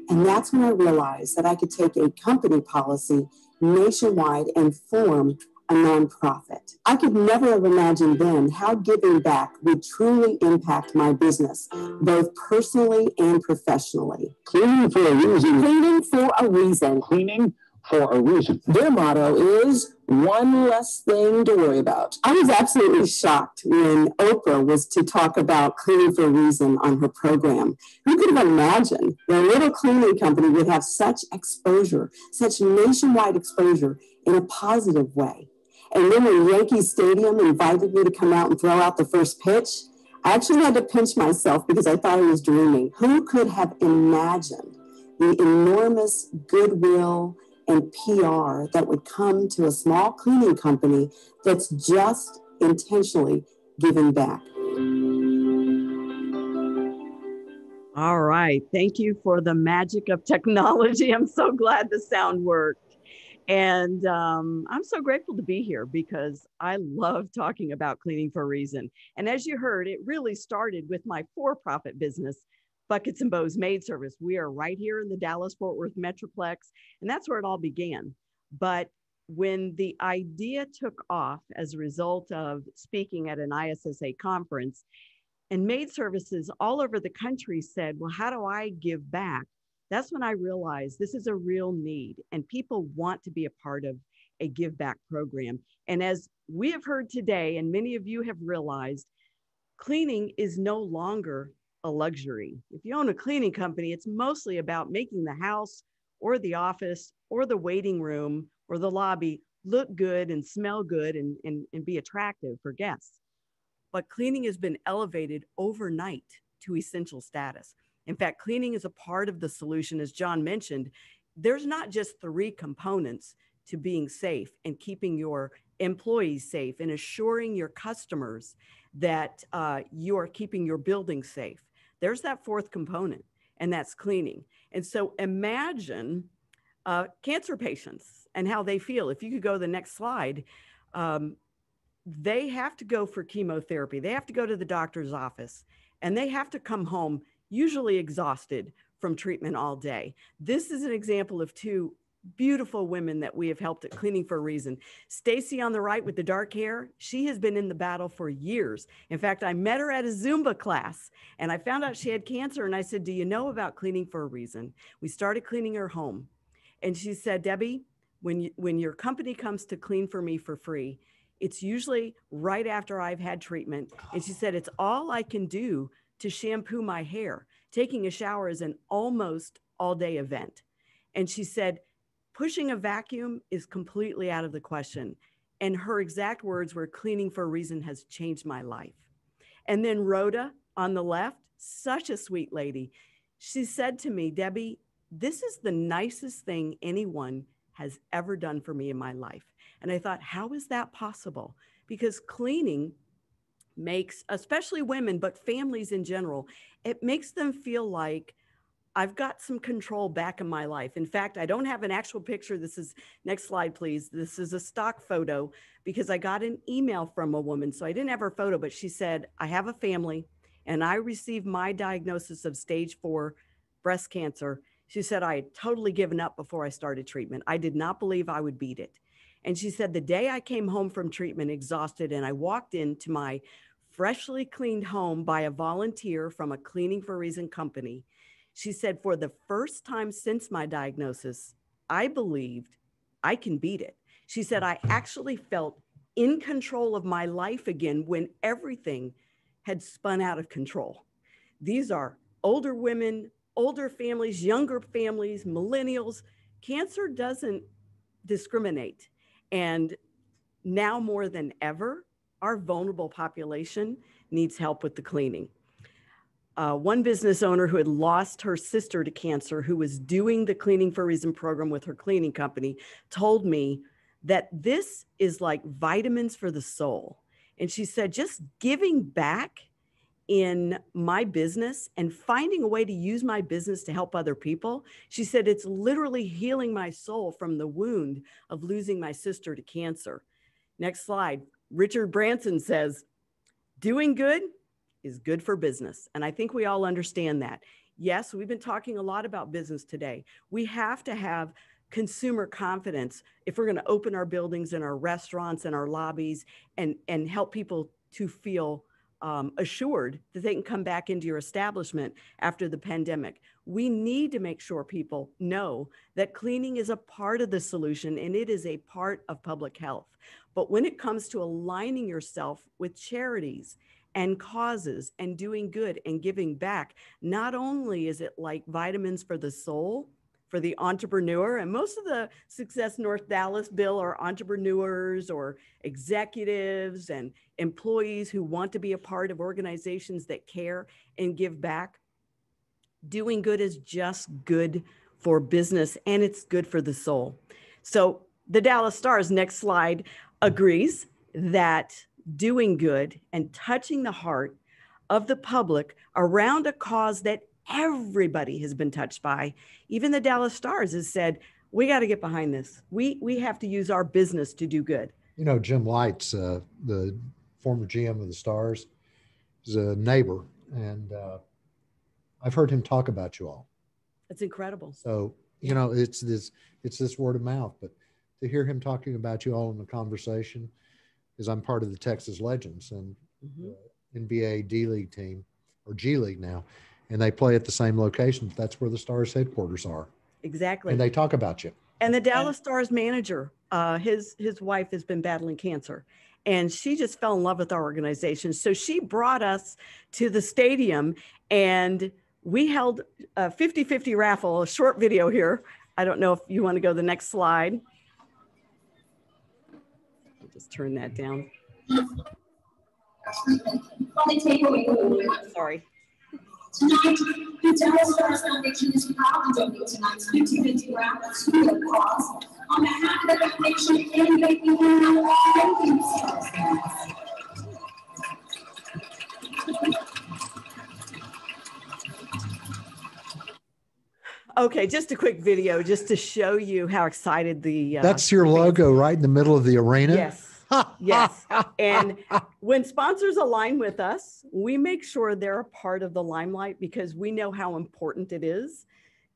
And that's when I realized that I could take a company policy nationwide and form a nonprofit. I could never have imagined then how giving back would truly impact my business, both personally and professionally. Cleaning for a reason. Cleaning for a reason. Cleaning for a reason. Their motto is one less thing to worry about. I was absolutely shocked when Oprah was to talk about Cleaning for a Reason on her program. Who could have imagined that a little cleaning company would have such exposure, such nationwide exposure in a positive way? And then when Yankee Stadium invited me to come out and throw out the first pitch, I actually had to pinch myself because I thought I was dreaming. Who could have imagined the enormous goodwill and PR that would come to a small cleaning company that's just intentionally giving back? All right. Thank you for the magic of technology. I'm so glad the sound worked. And I'm so grateful to be here because I love talking about Cleaning for a Reason. And as you heard, it really started with my for-profit business, Buckets and Bows Maid Service. We are right here in the Dallas-Fort Worth Metroplex, and that's where it all began. But when the idea took off as a result of speaking at an ISSA conference, and maid services all over the country said, "Well, how do I give back?" That's when I realized this is a real need and people want to be a part of a give back program. And as we have heard today, and many of you have realized, cleaning is no longer a luxury. If you own a cleaning company, it's mostly about making the house or the office or the waiting room or the lobby look good and smell good and be attractive for guests. But cleaning has been elevated overnight to essential status. In fact, cleaning is a part of the solution. As John mentioned, there's not just 3 components to being safe and keeping your employees safe and assuring your customers that you are keeping your building safe. There's that 4th component, and that's cleaning. And so imagine cancer patients and how they feel. If you could go to the next slide, they have to go for chemotherapy. They have to go to the doctor's office, and they have to come home usually exhausted from treatment all day. This is an example of 2 beautiful women that we have helped at Cleaning for a Reason. Stacy on the right with the dark hair, she has been in the battle for years. In fact, I met her at a Zumba class and I found out she had cancer and I said, "Do you know about Cleaning for a Reason?" We started cleaning her home. And she said, "Debbie, when your company comes to clean for me for free, it's usually right after I've had treatment." And she said, "It's all I can do to shampoo my hair. Taking a shower is an almost all-day event." And she said, "Pushing a vacuum is completely out of the question." And her exact words were, "Cleaning for a Reason has changed my life." And then Rhoda on the left, such a sweet lady. She said to me, "Debbie, this is the nicest thing anyone has ever done for me in my life." And I thought, how is that possible? Because cleaning makes, especially women, but families in general, it makes them feel like I've got some control back in my life. In fact, I don't have an actual picture. This is, next slide, please. This is a stock photo because I got an email from a woman. So I didn't have her photo, but she said, "I have a family and I received my diagnosis of stage 4 breast cancer." She said, I had totally given up before I started treatment. I did not believe I would beat it. And she said, the day I came home from treatment exhausted and I walked into my freshly cleaned home by a volunteer from a Cleaning for a Reason company, she said, for the first time since my diagnosis, I believed I can beat it. She said, I actually felt in control of my life again when everything had spun out of control. These are older women, older families, younger families, millennials. Cancer doesn't discriminate. And now more than ever, our vulnerable population needs help with the cleaning. One business owner who had lost her sister to cancer, who was doing the Cleaning for a Reason program with her cleaning company, told me that this is like vitamins for the soul. And she said, just giving back in my business and finding a way to use my business to help other people. She said, it's literally healing my soul from the wound of losing my sister to cancer. Next slide. Richard Branson says, doing good is good for business. And I think we all understand that. Yes, we've been talking a lot about business today. We have to have consumer confidence if we're going to open our buildings and our restaurants and our lobbies and help people to feel assured that they can come back into your establishment after the pandemic. We need to make sure people know that cleaning is a part of the solution and it is a part of public health. But when it comes to aligning yourself with charities and causes and doing good and giving back, not only is it like vitamins for the soul, for the entrepreneur, and most of the Success North Dallas, Bill, are entrepreneurs or executives and employees who want to be a part of organizations that care and give back. Doing good is just good for business and it's good for the soul. So the Dallas Stars, next slide, agrees that doing good and touching the heart of the public around a cause that everybody has been touched by. Even the Dallas Stars has said, we got to get behind this. We have to use our business to do good. You know, Jim Lights, the former GM of the Stars, is a neighbor, and I've heard him talk about you all. It's incredible. So, you know, it's this word of mouth, but to hear him talking about you all in the conversation, is I'm part of the Texas Legends and NBA D-League team, or G-League now, and they play at the same location. That's where the Stars headquarters are. Exactly. And they talk about you. And the Dallas Stars manager, his wife has been battling cancer, and she just fell in love with our organization. So she brought us to the stadium, and we held a 50-50 raffle, a short video here. I don't know if you want to go to the next slide. I'll just turn that down. Sorry. Tonight, the Dallas Stars Foundation is proud to donate tonight's 50-50 raffle to the cause. On behalf of the foundation and making thank you, Stars fans. Okay, just a quick video just to show you how excited the that's your logo right in the middle of the arena. Yes. Yes. And when sponsors align with us, we make sure they're a part of the limelight because we know how important it is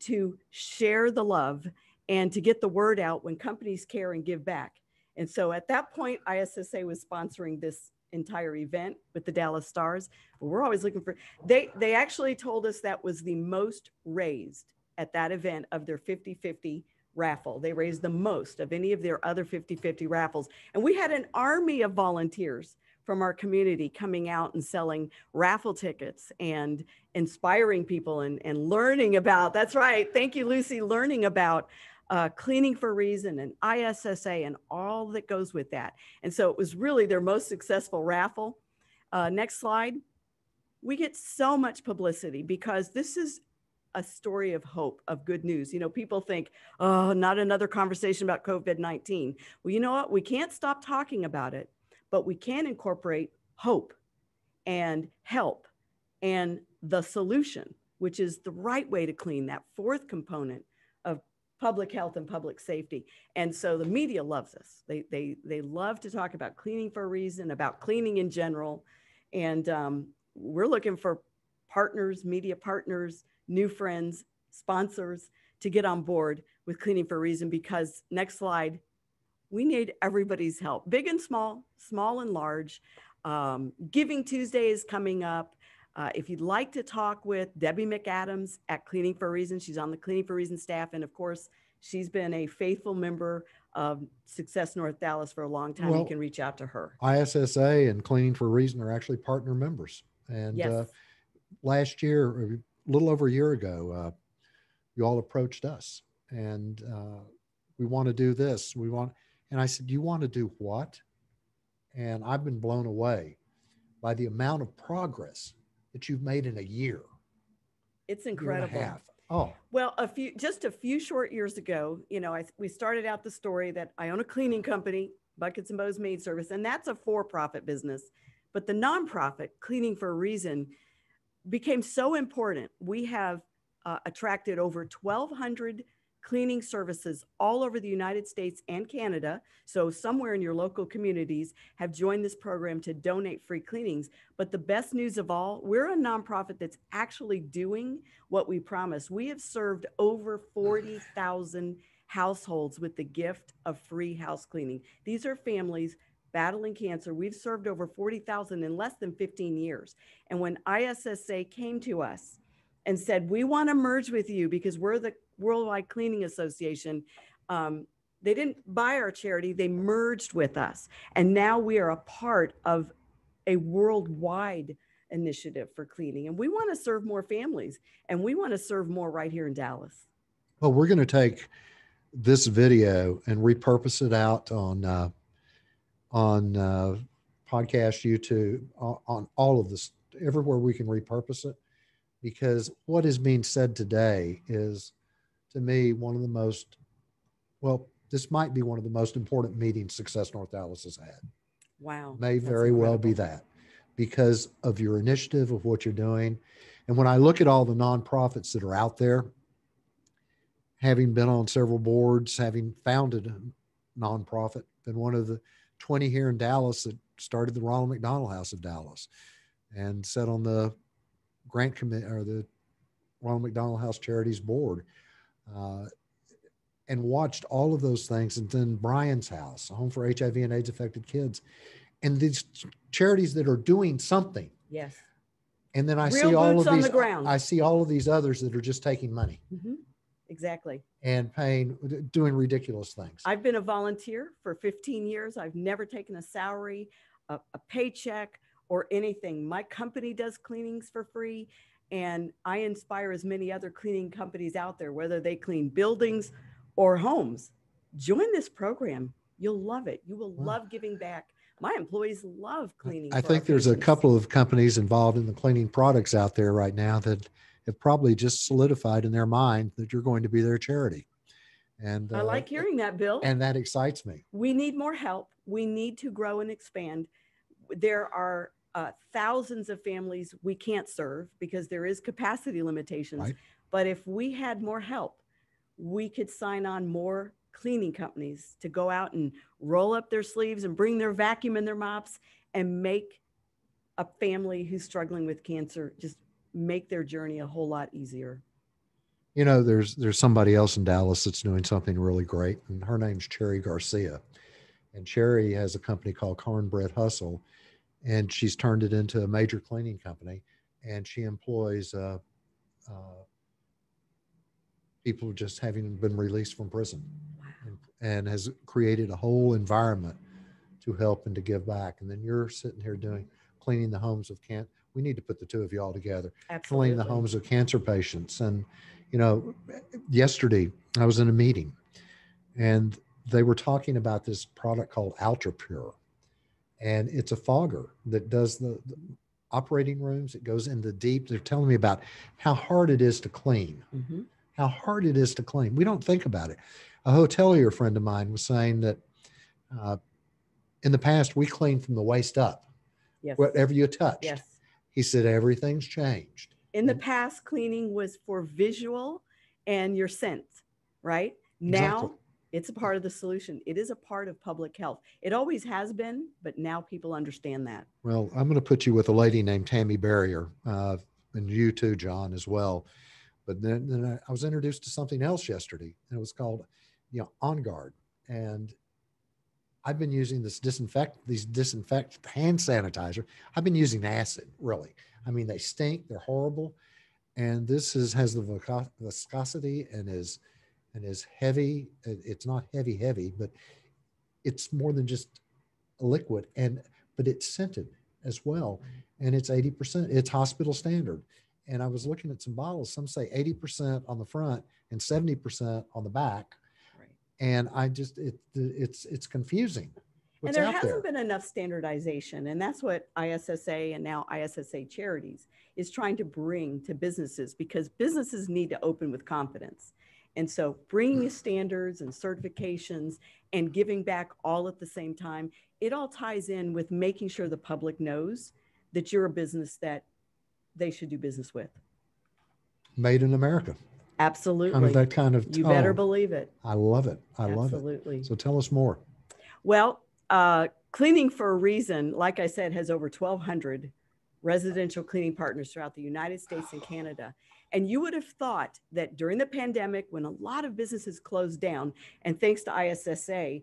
to share the love and to get the word out when companies care and give back. And so at that point, ISSA was sponsoring this entire event with the Dallas Stars. But we're always looking for, they actually told us that was the most raised at that event of their 50-50 raffle. They raised the most of any of their other 50-50 raffles. And we had an army of volunteers from our community coming out and selling raffle tickets and inspiring people and learning about, that's right, thank you, Lucy, learning about Cleaning for a Reason and ISSA and all that goes with that. And so it was really their most successful raffle. Next slide. We get so much publicity because this is a story of hope, of good news. You know, people think, oh, not another conversation about COVID-19. Well, you know what? We can't stop talking about it, but we can incorporate hope and help and the solution, which is the right way to clean, that fourth component of public health and public safety. And so the media loves us. They love to talk about Cleaning for a Reason, about cleaning in general. And we're looking for partners, media partners, new friends sponsors to get on board with Cleaning for a Reason, because next slide, we need everybody's help, big and small, small and large. Giving Tuesday is coming up. If you'd like to talk with Debbie McAdams at Cleaning for a Reason, she's on the Cleaning for a Reason staff. And of course, she's been a faithful member of Success North Dallas for a long time. You can reach out to her. ISSA and Cleaning for a Reason are actually partner members. And yes. Last year, a little over a year ago, you all approached us and we want to do this. And I said, you want to do what? And I've been blown away by the amount of progress that you've made in a year. It's incredible. Year and a half. Oh, well, just a few short years ago, you know, we started out the story that I own a cleaning company, Buckets and Bows Maid Service, and that's a for-profit business. But the nonprofit Cleaning for a Reason became so important. We have attracted over 1,200 cleaning services all over the United States and Canada. So somewhere in your local communities have joined this program to donate free cleanings. But the best news of all, we're a nonprofit that's actually doing what we promised. We have served over 40,000 households with the gift of free house cleaning. These are families battling cancer. We've served over 40,000 in less than 15 years. And when ISSA came to us and said, we want to merge with you because we're the Worldwide Cleaning Association, they didn't buy our charity, they merged with us. And now we are a part of a worldwide initiative for cleaning. And we want to serve more families, and we want to serve more right here in Dallas. Well, we're going to take this video and repurpose it out on podcast, YouTube, on all of this, everywhere we can repurpose it. Because what is being said today is, to me, one of the most, well, this might be one of the most important meetings Success North Dallas has had. Wow. May very well be that, because of your initiative, of what you're doing. And when I look at all the nonprofits that are out there, having been on several boards, having founded a nonprofit, been one of the 20 here in Dallas that started the Ronald McDonald House of Dallas and sat on the grant committee or the Ronald McDonald House Charities Board, and watched all of those things. And then Brian's House, a home for HIV and AIDS affected kids, and these charities that are doing something. Yes. And then I Real see all boots of on these, the ground. I see all of these others that are just taking money. Mm-hmm. Exactly. And doing ridiculous things. I've been a volunteer for 15 years. I've never taken a salary, a paycheck, or anything. My company does cleanings for free, and I inspire as many other cleaning companies out there, whether they clean buildings or homes. Join this program. You'll love it. You will love giving back. My employees love cleaning. I think there's a couple of companies involved in the cleaning products out there right now that have probably just solidified in their mind that you're going to be their charity. And I like hearing that, Bill. And that excites me. We need more help. We need to grow and expand. There are thousands of families we can't serve because there is capacity limitations. Right. But if we had more help, we could sign on more cleaning companies to go out and roll up their sleeves and bring their vacuum and their mops and make a family who's struggling with cancer, just make their journey a whole lot easier. You know, there's somebody else in Dallas that's doing something really great, and her name's Cherry Garcia. And Cherry has a company called Cornbread Hustle, and she's turned it into a major cleaning company, and she employs people just having been released from prison. Wow. and has created a whole environment to help and to give back. And then you're sitting here cleaning the homes of cancer. We need to put the two of you all together. Absolutely. Cleaning the homes of cancer patients. And, you know, yesterday I was in a meeting and they were talking about this product called UltraPure. And it's a fogger that does the operating rooms. It goes into deep. They're telling me about how hard it is to clean, how hard it is to clean. We don't think about it. A hotelier friend of mine was saying that in the past, we cleaned from the waist up, whatever you touched. Yes. He said, everything's changed. In the past, cleaning was for visual and your scent, right? Now, Exactly. It's a part of the solution. It is a part of public health. It always has been, but now people understand that. Well, I'm going to put you with a lady named Tammy Barrier, and you too, John, as well. But then I was introduced to something else yesterday, and it was called, On Guard. And I've been using these disinfect hand sanitizer. I've been using acid, really. I mean, they stink, they're horrible. And this has the viscosity and is heavy. It's not heavy, but it's more than just a liquid, but it's scented as well. And it's 80%, it's hospital standard. And I was looking at some bottles, some say 80% on the front and 70% on the back. Right. And it's confusing. And there hasn't been enough standardization. And that's what ISSA and now ISSA Charities is trying to bring to businesses, because businesses need to open with confidence. And so bringing standards and certifications and giving back all at the same time, it all ties in with making sure the public knows that you're a business that they should do business with. Made in America. Absolutely. Kind of that kind of tone. You better believe it. I love it. I love it. Absolutely. So tell us more. Well, Cleaning for a Reason, like I said, has over 1,200 residential cleaning partners throughout the United States and Canada. And you would have thought that during the pandemic, when a lot of businesses closed down, and thanks to ISSA,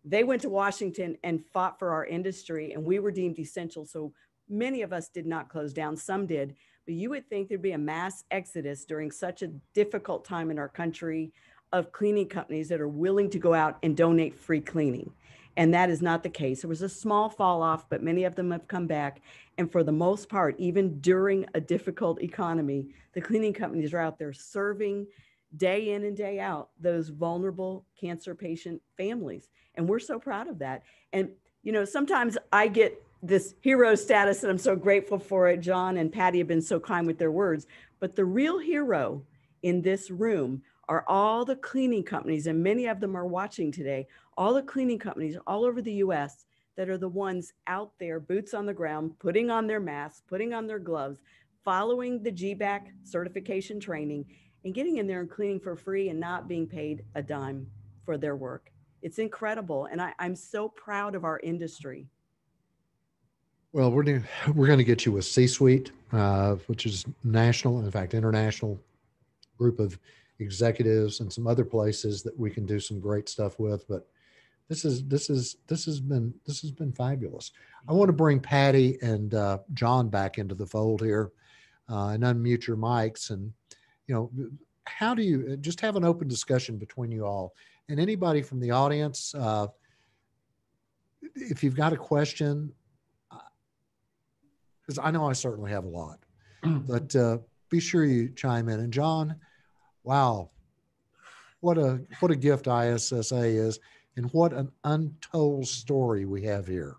they went to Washington and fought for our industry, and we were deemed essential. So many of us did not close down, some did, but you would think there'd be a mass exodus during such a difficult time in our country of cleaning companies that are willing to go out and donate free cleaning. And that is not the case. There was a small fall off, but many of them have come back. And for the most part, even during a difficult economy, the cleaning companies are out there serving day in and day out those vulnerable cancer patient families. And we're so proud of that. And, sometimes I get this hero status, and I'm so grateful for it. John and Patty have been so kind with their words. But the real hero in this room are all the cleaning companies, and many of them are watching today, all the cleaning companies all over the US that are the ones out there, boots on the ground, putting on their masks, putting on their gloves, following the GBAC certification training, and getting in there and cleaning for free and not being paid a dime for their work. It's incredible. And I'm so proud of our industry. Well, we're going to get you a C-suite, which is national, in fact, international group of executives and some other places that we can do some great stuff with. But this has been fabulous. I want to bring Patty and John back into the fold here, and unmute your mics. And how do you just have an open discussion between you all, and anybody from the audience? If you've got a question, because I know I certainly have a lot, but be sure you chime in. And John, wow, what a gift ISSA is, and what an untold story we have here.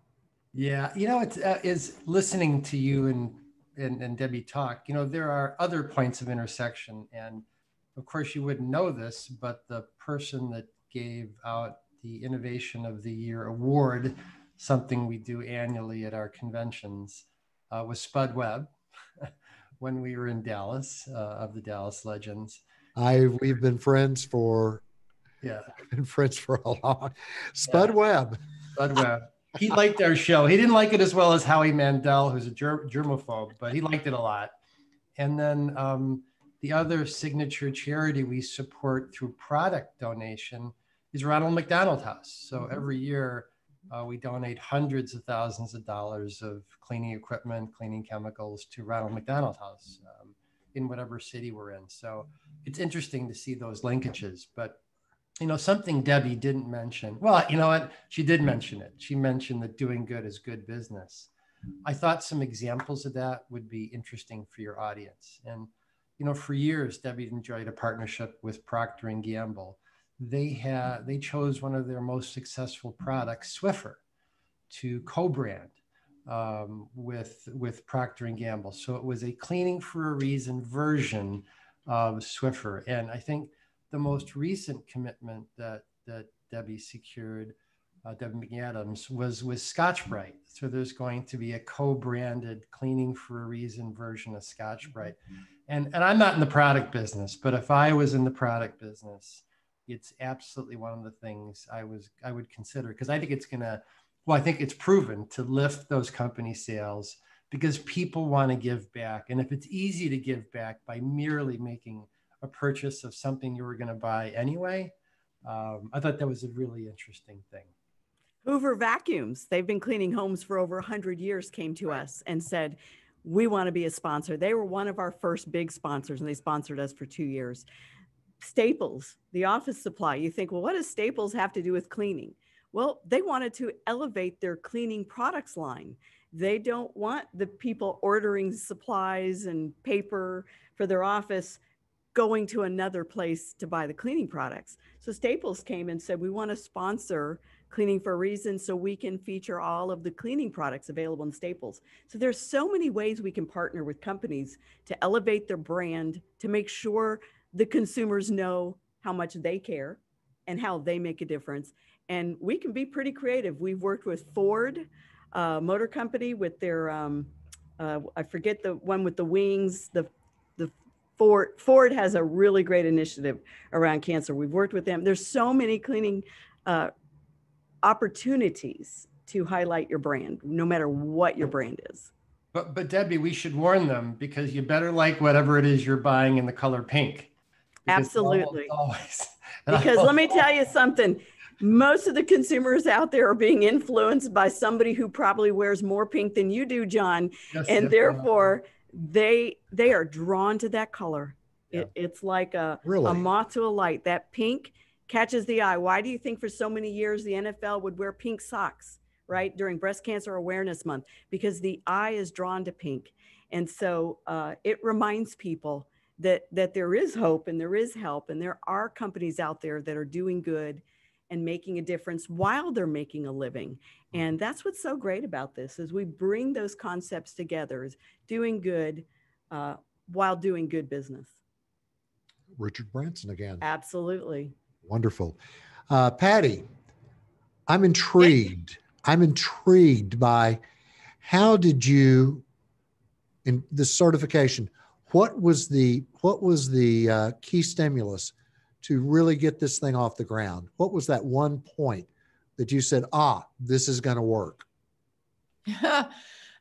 Yeah, it's listening to you and Debbie talk. There are other points of intersection, and of course you wouldn't know this, but the person that gave out the Innovation of the Year award, something we do annually at our conventions, was Spud Webb when we were in Dallas, of the Dallas Legends. We've been friends for a long. Spud Webb. Spud Webb. He liked our show. He didn't like it as well as Howie Mandel, who's a germaphobe, but he liked it a lot. And then the other signature charity we support through product donation is Ronald McDonald House. So every year we donate hundreds of thousands of dollars of cleaning equipment, cleaning chemicals to Ronald McDonald House in whatever city we're in. So it's interesting to see those linkages. But something Debbie didn't mention. Well, you know what? She did mention it. She mentioned that doing good is good business. I thought some examples of that would be interesting for your audience. And, for years, Debbie enjoyed a partnership with Procter & Gamble. They chose one of their most successful products, Swiffer, to co-brand with Procter & Gamble. So it was a Cleaning for a Reason version of Swiffer. And I think the most recent commitment that Debbie secured, Debbie McAdams, was with Scotch-Brite. So there's going to be a co-branded Cleaning for a Reason version of Scotch-Brite. And I'm not in the product business, but if I was in the product business, it's absolutely one of the things I would consider, because I think I think it's proven to lift those company sales, because people want to give back. And if it's easy to give back by merely making a purchase of something you were going to buy anyway. I thought that was a really interesting thing. Hoover Vacuums, they've been cleaning homes for over 100 years, came to us and said, we want to be a sponsor. They were one of our first big sponsors, and they sponsored us for 2 years. Staples, the office supply. You think, well, what does Staples have to do with cleaning? Well, they wanted to elevate their cleaning products line. They don't want the people ordering supplies and paper for their office going to another place to buy the cleaning products. So Staples came and said, we want to sponsor Cleaning for a Reason so we can feature all of the cleaning products available in Staples. So there's so many ways we can partner with companies to elevate their brand, to make sure the consumers know how much they care and how they make a difference. And we can be pretty creative. We've worked with Ford Motor Company with their, I forget the one with the wings, the Ford has a really great initiative around cancer. We've worked with them. There's so many cleaning opportunities to highlight your brand, no matter what your brand is. But Debbie, we should warn them, because you better like whatever it is you're buying in the color pink. Absolutely. Always. Because let me tell you something, most of the consumers out there are being influenced by somebody who probably wears more pink than you do, John. Yes, and yes, therefore they are drawn to that color. Yeah. It's like a Really? moth to a light. That pink catches the eye. Why do you think for so many years the NFL would wear pink socks, right, during Breast Cancer Awareness Month? Because the eye is drawn to pink. And so it reminds people that there is hope and there is help, and there are companies out there that are doing good and making a difference while they're making a living. And that's what's so great about this, is we bring those concepts together, is doing good while doing good business. Richard Branson again. Absolutely. Wonderful. Patty, I'm intrigued. I'm intrigued by how did you, in this certification, what was the key stimulus to really get this thing off the ground? What was that one point that you said, this is going to work? It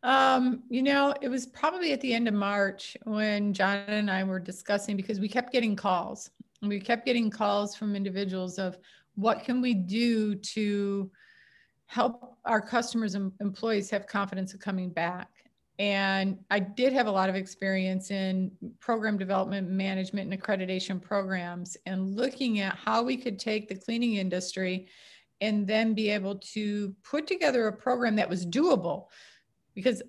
was probably at the end of March when John and I were discussing, because we kept getting calls. We kept getting calls from individuals of what can we do to help our customers and employees have confidence of coming back. And I did have a lot of experience in program development, management, and accreditation programs, and looking at how we could take the cleaning industry and then be able to put together a program that was doable. Because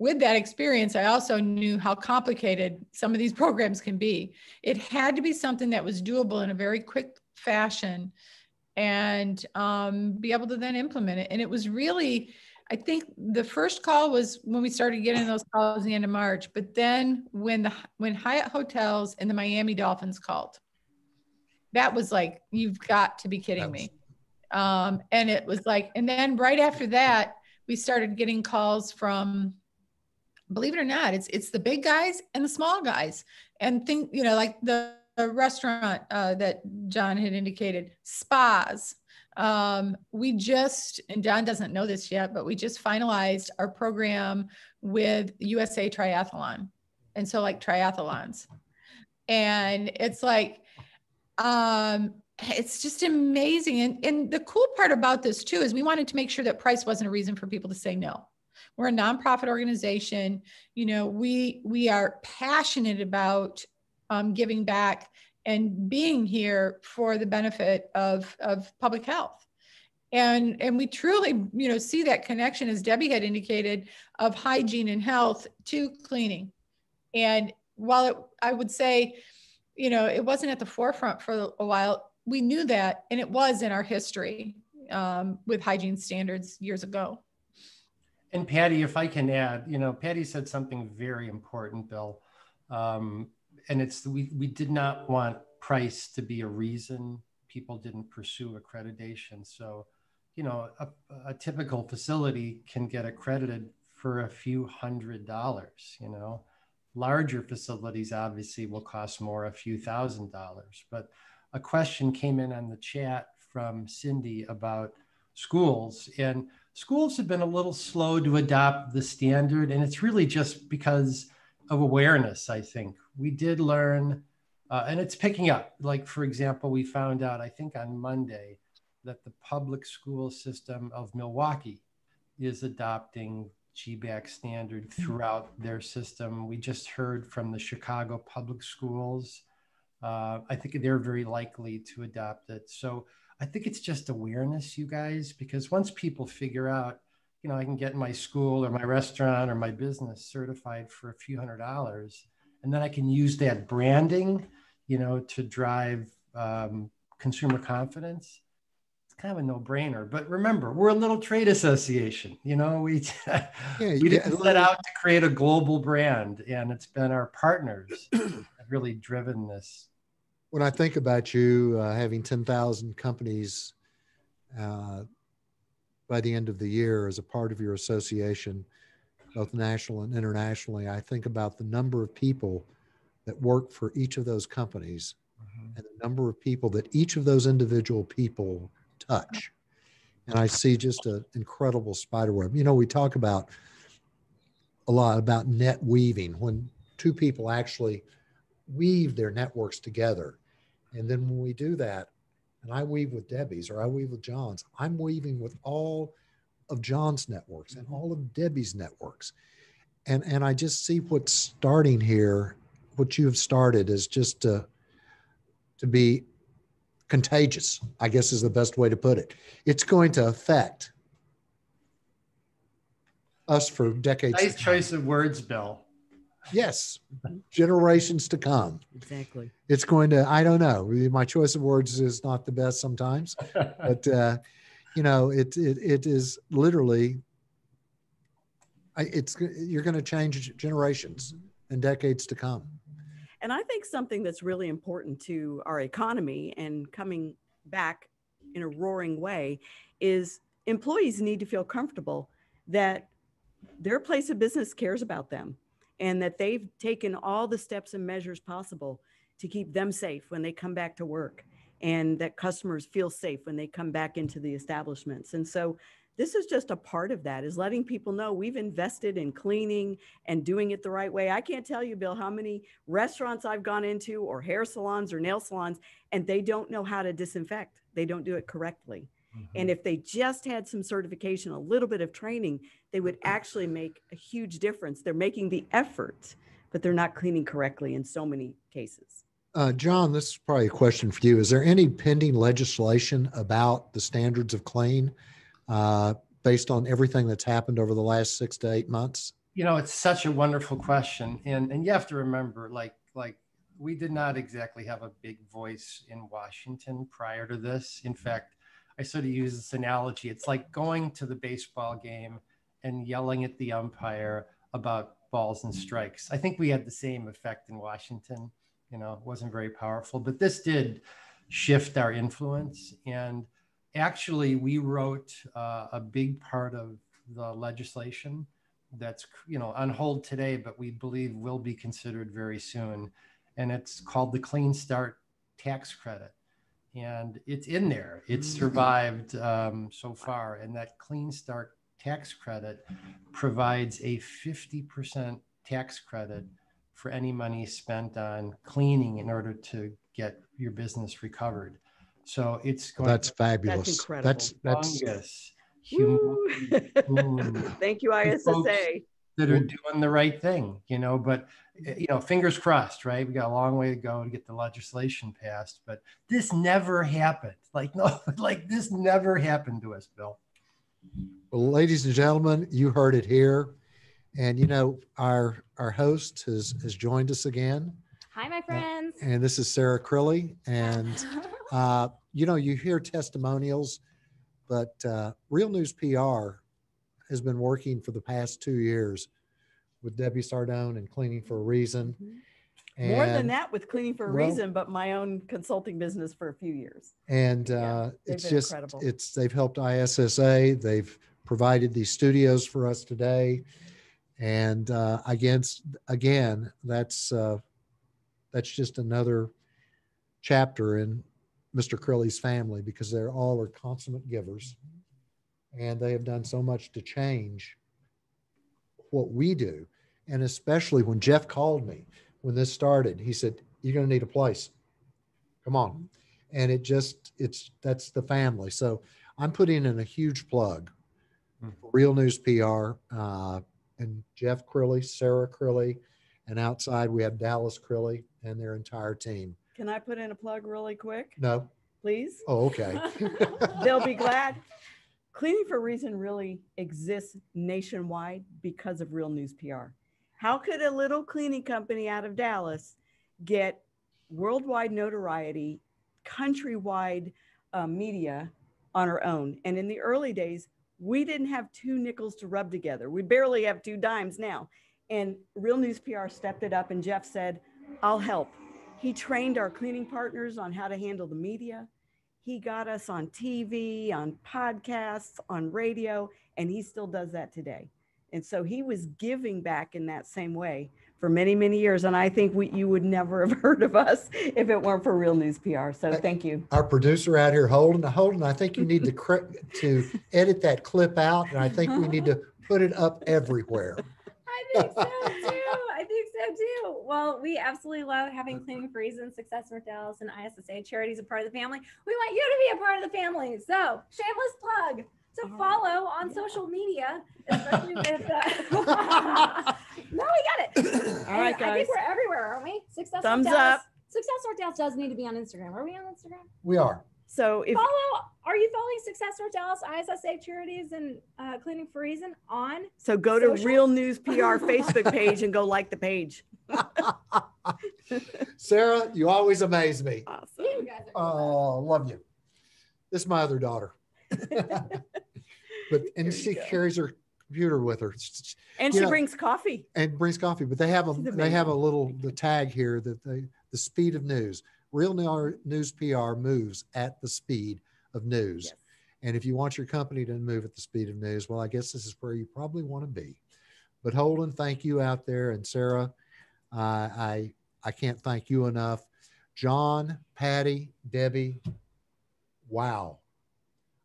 with that experience, I also knew how complicated some of these programs can be. It had to be something that was doable in a very quick fashion and be able to then implement it. And it was really, I think the first call was when we started getting those calls at the end of March, but then when Hyatt Hotels and the Miami Dolphins called, that was like, you've got to be kidding me. And it was like, and then right after that, we started getting calls from, believe it or not, it's the big guys and the small guys, and like the restaurant that John had indicated, spas. We just, and John doesn't know this yet, but we just finalized our program with USA Triathlon. And so like triathlons, and it's like, it's just amazing. And the cool part about this too, is we wanted to make sure that price wasn't a reason for people to say no. We're a nonprofit organization. We are passionate about giving back and being here for the benefit of public health. And we truly, see that connection, as Debbie had indicated, of hygiene and health to cleaning. And while I would say, it wasn't at the forefront for a while, we knew that, and it was in our history with hygiene standards years ago. And Patty, if I can add, Patty said something very important, Bill. And it's, we did not want price to be a reason people didn't pursue accreditation. So, a typical facility can get accredited for a few $100s, Larger facilities obviously will cost more, a few $1,000s. But a question came in on the chat from Cindy about schools, and schools have been a little slow to adopt the standard, and it's really just because of awareness, I think. We did learn And it's picking up. Like, for example, we found out, I think on Monday, that the public school system of Milwaukee is adopting GBAC standard throughout their system. We just heard from the Chicago public schools. I think they're very likely to adopt it. So I think it's just awareness, you guys, because once people figure out, you know, I can get my school or my restaurant or my business certified for a few $100s, and then I can use that branding, you know, to drive consumer confidence. It's kind of a no-brainer. But remember, we're a little trade association. You know, we didn't set out to create a global brand, and it's been our partners that have really driven this. When I think about you having 10,000 companies by the end of the year as a part of your association, both national and internationally, I think about the number of people that work for each of those companies and the number of people that each of those individual people touch. And I see just an incredible spider web. You know, we talk about a lot about net weaving, when two people actually weave their networks together. And then when we do that, and I weave with Debbie's or I weave with John's, I'm weaving with all of John's networks and all of Debbie's networks. And I just see what's starting here, what you have started is just to be contagious, I guess is the best way to put it. It's going to affect us for decades. Nice choice of words, Bill. Yes, generations to come. Exactly. It's going to, I don't know, my choice of words is not the best sometimes, but you know, it is literally, you're going to change generations and decades to come. And I think something that's really important to our economy and coming back in a roaring way is employees need to feel comfortable that their place of business cares about them and that they've taken all the steps and measures possible to keep them safe when they come back to work, and that customers feel safe when they come back into the establishments. And so this is just a part of that, is letting people know we've invested in cleaning and doing it the right way. I can't tell you, Bill, how many restaurants I've gone into or hair salons or nail salons, and they don't know how to disinfect. They don't do it correctly. And if they just had some certification, a little bit of training, they would actually make a huge difference. They're making the effort, but they're not cleaning correctly in so many cases. John, this is probably a question for you. Is there any pending legislation about the standards of clean based on everything that's happened over the last 6 to 8 months? You know, it's such a wonderful question. And you have to remember, like we did not exactly have a big voice in Washington prior to this. In fact, I sort of use this analogy. It's like going to the baseball game and yelling at the umpire about balls and strikes. I think we had the same effect in Washington. You know, it wasn't very powerful, but this did shift our influence. And actually, we wrote a big part of the legislation that's, you know, on hold today, but we believe will be considered very soon. And it's called the Clean Start Tax Credit. And it's in there. It's survived so far. And that Clean Start Tax Credit provides a 50% tax credit for any money spent on cleaning in order to get your business recovered. So it's going. That's fabulous. That's incredible. That's Thank you, ISSA. That are doing the right thing, you know, but, you know, fingers crossed, right? We got a long way to go to get the legislation passed, but this never happened. Like, no, like this never happened to us, Bill. Well, ladies and gentlemen, you heard it here. And, you know, our host has joined us again. Hi, my friends. And this is Sarah Crilly. And, you know, you hear testimonials, but Real News PR has been working for the past 2 years with Debbie Sardone and Cleaning for a Reason. And, more than that with Cleaning for a Reason, but my own consulting business for a few years. And it's just, incredible. They've helped ISSA. They've provided these studios for us today. And again, that's just another chapter in Mr. Crilly's family, because they're all are consummate givers. And they have done so much to change what we do. And especially when Jeff called me when this started, he said, you're going to need a place. Come on. And that's the family. So I'm putting in a huge plug for Real News PR, and Jeff Crilly, Sarah Crilly, and outside we have Dallas Crilly and their entire team. Can I put in a plug really quick? No. Please? Oh, okay. They'll be glad. Cleaning for a Reason really exists nationwide because of Real News PR. How could a little cleaning company out of Dallas get worldwide notoriety, countrywide media on our own? And in the early days, we didn't have 2 nickels to rub together. We barely have 2 dimes now. And Real News PR stepped it up, and Jeff said, I'll help. He trained our cleaning partners on how to handle the media. He got us on TV, on podcasts, on radio, and he still does that today. And so he was giving back in that same way for many, many years. And I think you would never have heard of us if it weren't for Real News PR. So thank you. Our producer out here, Holden, I think you need to edit that clip out. And I think we need to put it up everywhere. I think so too. Well, we absolutely love having Cleaning for Reason, Success North Dallas, and ISSA Charities a part of the family. We want you to be a part of the family. So shameless plug to follow on social media, especially with no, we got it. All right, guys. I think we're everywhere, aren't we? Success Thumbs North Dallas. up. Success North Dallas does need to be on Instagram. Are we on Instagram? We are. So if Are you following Success North Dallas, ISSA Charities, and Cleaning for Reason on? So go to Real News PR Facebook page and go like the page. Sarah, you always amaze me. Awesome. You guys are Oh, love you. This is my other daughter. And she carries her computer with her. And she brings coffee. And brings coffee. But they have the tag here that the speed of news. Real News PR moves at the speed of news. Yes. And if you want your company to move at the speed of news, well, I guess this is where you probably want to be. But Holden, thank you out there. And Sarah, I can't thank you enough. John, Patty, Debbie, wow.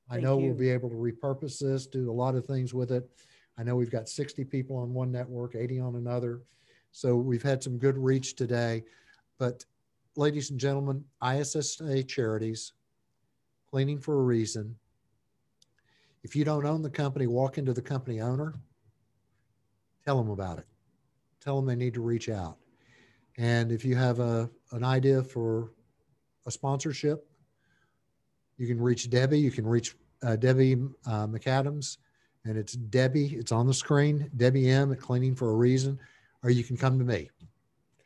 I know we'll be able to repurpose this, do a lot of things with it. I know we've got 60 people on one network, 80 on another. So we've had some good reach today. But ladies and gentlemen, ISSA Charities, Cleaning for a Reason. If you don't own the company, walk into the company owner, tell them about it. Tell them they need to reach out. And if you have an idea for a sponsorship, you can reach Debbie. You can reach Debbie McAdams, and it's Debbie. It's on the screen, Debbie M at Cleaning for a Reason, or you can come to me,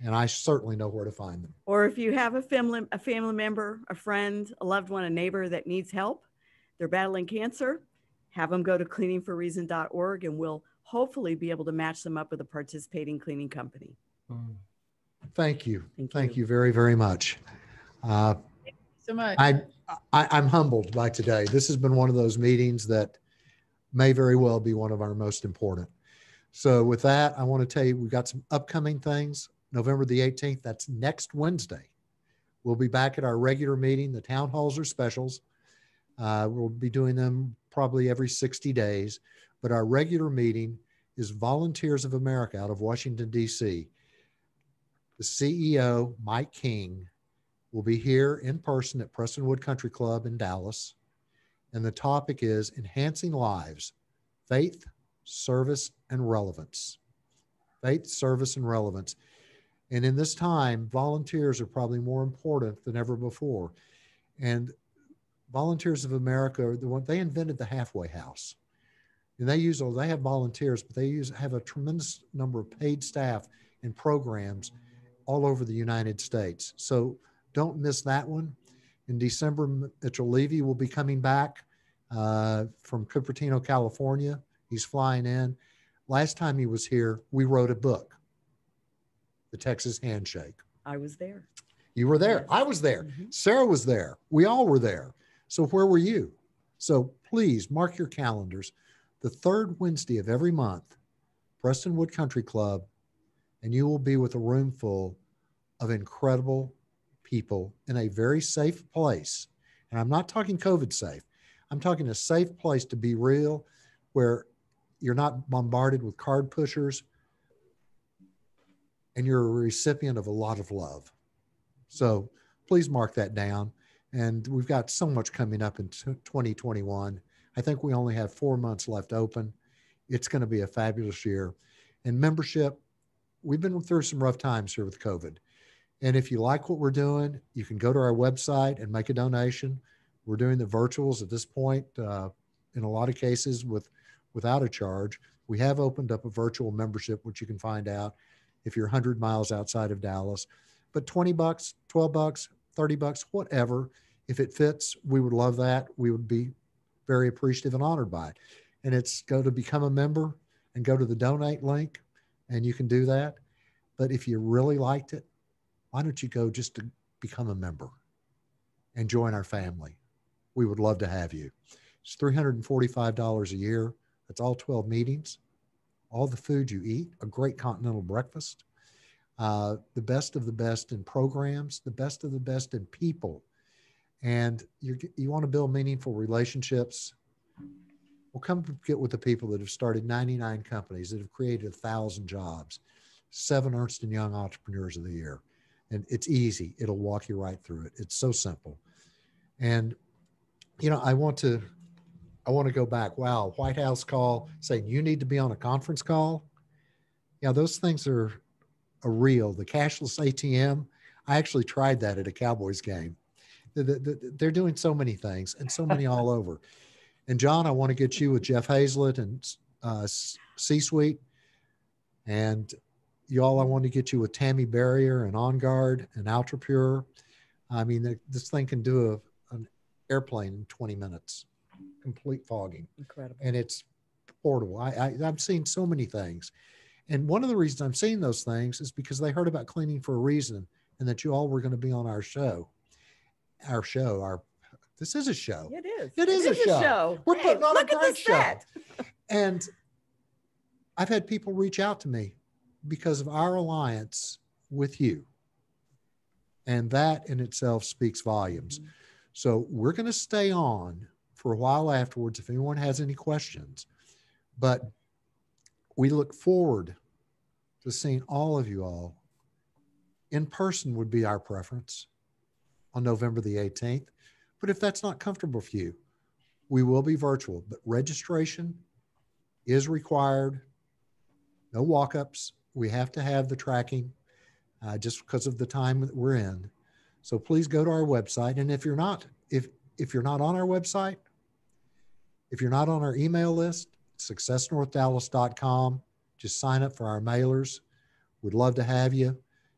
and I certainly know where to find them. Or if you have a family member, a friend, a loved one, a neighbor that needs help, they're battling cancer, have them go to cleaningforreason.org, and we'll hopefully be able to match them up with a participating cleaning company. Thank you. Thank you very, very much. So much. I'm humbled by today. This has been one of those meetings that may very well be one of our most important. So with that, I want to tell you, we've got some upcoming things. November the 18th, that's next Wednesday. We'll be back at our regular meeting. The town halls are specials. We'll be doing them probably every 60 days, but our regular meeting is Volunteers of America out of Washington, D.C. The CEO, Mike King, will be here in person at Prestonwood Country Club in Dallas. And the topic is Enhancing Lives, Faith, Service, and Relevance. Faith, service, and relevance. And in this time, volunteers are probably more important than ever before. And Volunteers of America, they invented the halfway house. And they have volunteers, but they have a tremendous number of paid staff and programs all over the United States. So don't miss that one. In December, Mitchell Levy will be coming back from Cupertino, California. He's flying in. Last time he was here, we wrote a book, The Texas Handshake. I was there. You were there. Yes. I was there. Mm-hmm. Sarah was there. We all were there. So where were you? So please mark your calendars. The third Wednesday of every month, Prestonwood Country Club, and you will be with a room full of incredible people in a very safe place. And I'm not talking COVID safe. I'm talking a safe place to be real, where you're not bombarded with card pushers and you're a recipient of a lot of love. So please mark that down. And we've got so much coming up in 2021. I think we only have 4 months left open. It's going to be a fabulous year. And membership, we've been through some rough times here with COVID. And if you like what we're doing, you can go to our website and make a donation. We're doing the virtuals at this point, in a lot of cases without a charge. We have opened up a virtual membership, which you can find out if you're 100 miles outside of Dallas. But $20, $12, $30, whatever, if it fits, we would love that. We would be very appreciative and honored by it. And it's go to become a member and go to the donate link, and you can do that. But if you really liked it, why don't you go just to become a member and join our family? We would love to have you. It's $345 a year. That's all 12 meetings, all the food you eat, a great continental breakfast, the best of the best in programs, the best of the best in people. And you want to build meaningful relationships. Well, come get with the people that have started 99 companies, that have created 1,000 jobs, 7 Ernst & Young Entrepreneurs of the Year. And it's easy. It'll walk you right through it. It's so simple. And, you know, I want to go back. Wow. White House call saying you need to be on a conference call. Yeah, those things are real. The cashless ATM, I actually tried that at a Cowboys game. They're doing so many things and so many all over. And John, I want to get you with Jeff Hazlett and C-Suite. And y'all, I want to get you with Tammy Barrier and On Guard and UltraPure. I mean, this thing can do an airplane in 20 minutes, complete fogging. Incredible. And it's portable. I've seen so many things. And one of the reasons I'm seeing those things is because they heard about Cleaning for a Reason, and that you all were going to be on our show. This is a show. It is. It is a show. We're putting on a great show. And I've had people reach out to me because of our alliance with you. And that in itself speaks volumes. Mm-hmm. So we're going to stay on for a while afterwards if anyone has any questions. But we look forward to seeing all of you all. In person would be our preference on November the 18th. But if that's not comfortable for you, we will be virtual. But registration is required. No walk-ups. We have to have the tracking just because of the time that we're in. So please go to our website. And if you're not, if you're not on our website, if you're not on our email list, successnorthdallas.com, just sign up for our mailers. We'd love to have you.